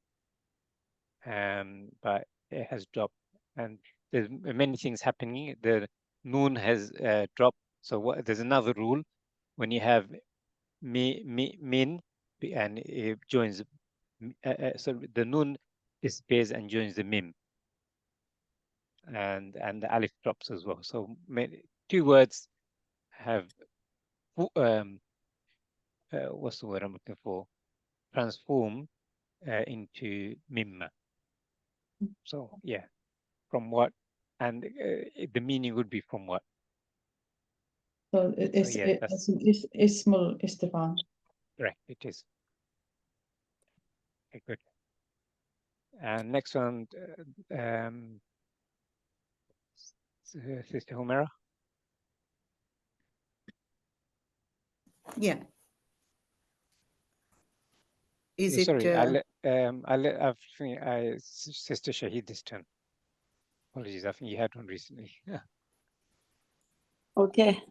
but it has dropped. And there's many things happening. The noon has dropped. So there's another rule when you have min and it joins. So the noon disappears and joins the mim, and the alif drops as well. So two words have what's the word I'm looking for? Transform into mimma. So yeah, from what, and the meaning would be from what. So it's Ismul Istifham. Correct, it is. Okay, good. And next one, Sister Humera. Yeah. Is it? Sorry, I think Sister Shahid this turn. Apologies, I think you had one recently. Okay.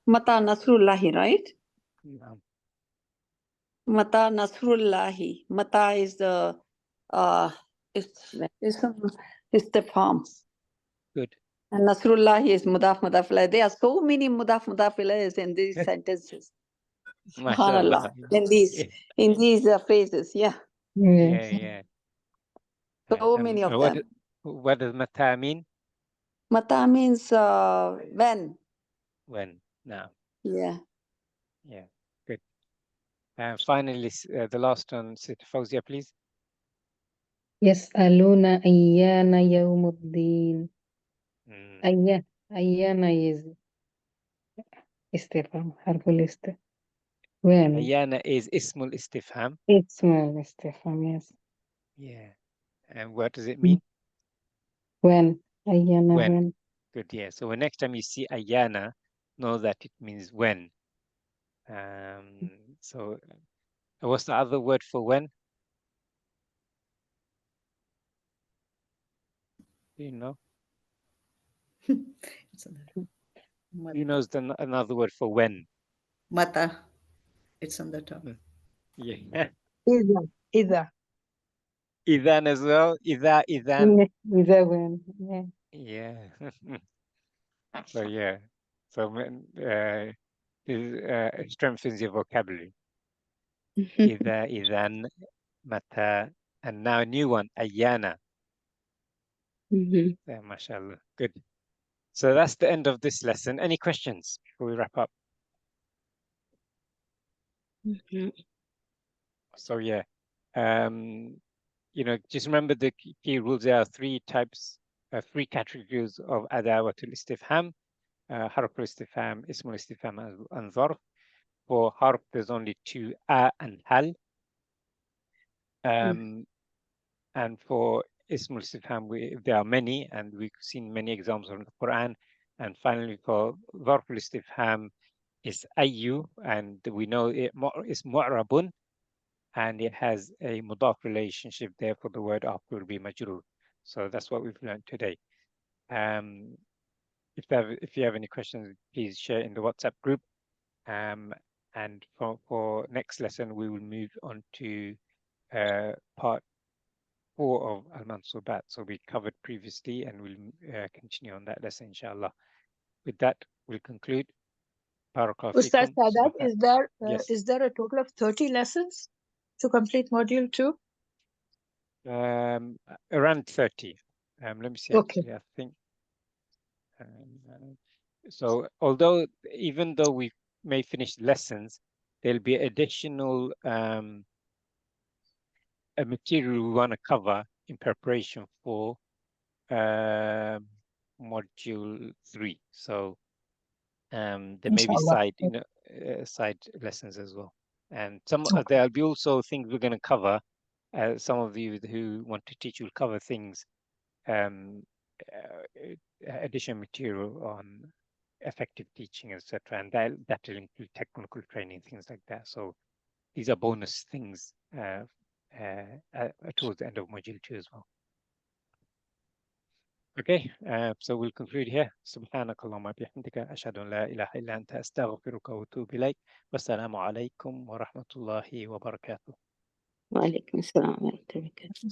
Mata Nasrullahi, right? Mata Nasrullahi. Mata is the istifham. Good. And Nasrullahi is mudaf ilayh. There are so many mudaf ilayhs in these sentences. MashaAllah. In these phrases, yeah. Yeah. So many of them. What does mata mean? Mata means when. When. Now. Yeah. Yeah. Good. And finally, the last one, Sister Fauzia, please. يسألون أيان يوم الدين. أيان is استفهام حرف الاستفهام. When? Ayana is Ismul Istifham. Ismul Istifham, yes. Yeah. And what does it mean? When? Ayana, When. when? Good, yeah. So when next time you see ayana, know that it means when. So what's the other word for when? Do you know? It's on the top. You know another word for when? Mata. It's on the top. Yeah. Either. Idan as well. Idan. Either when. Yeah. Yeah. So yeah. So it strengthens your vocabulary. Ida, idan, mata, and now a new one, ayana. Yeah, mashallah. Good. So that's the end of this lesson. Any questions before we wrap up? So yeah, just remember the key rules. There are three categories of adawatul istifham, harf al-istifham, ism al-istifham, and zarf. For harf, there's only two, a and hal. And for ism al-istifham, there are many, and we've seen many examples from the Quran. And finally, for zarf al-istifham, is ayu, and we know it is mu'rabun, and it has a mudaf relationship. Therefore, the word after will be majrur. So that's what we've learned today. If you have any questions, please share in the WhatsApp group. And for next lesson, we will move on to part 4 of Al-Mansubat. So we covered previously, and we'll continue on that lesson, inshallah. With that, we'll conclude. Barakallahu Ustaz feekum. Sadat, Yes. is there a total of 30 lessons to complete module 2? Around 30. Let me see, Okay. actually, I think. So although, even though we may finish lessons, there'll be additional material we want to cover in preparation for module 3. So there may be Inshallah. side lessons as well, and there'll be also things we're going to cover. Some of you who want to teach will cover things, additional material on effective teaching, etc., and that will include technical training, things like that. So these are bonus things towards the end of module 2 as well. Okay, so we'll conclude here. سبحانك اللهم بحمدك أشهد أن لا إله إلا أنت أستغفرك وأتوب إليك والسلام عليكم ورحمة الله وبركاته. وعليكم السلام ورحمة الله وبركاته.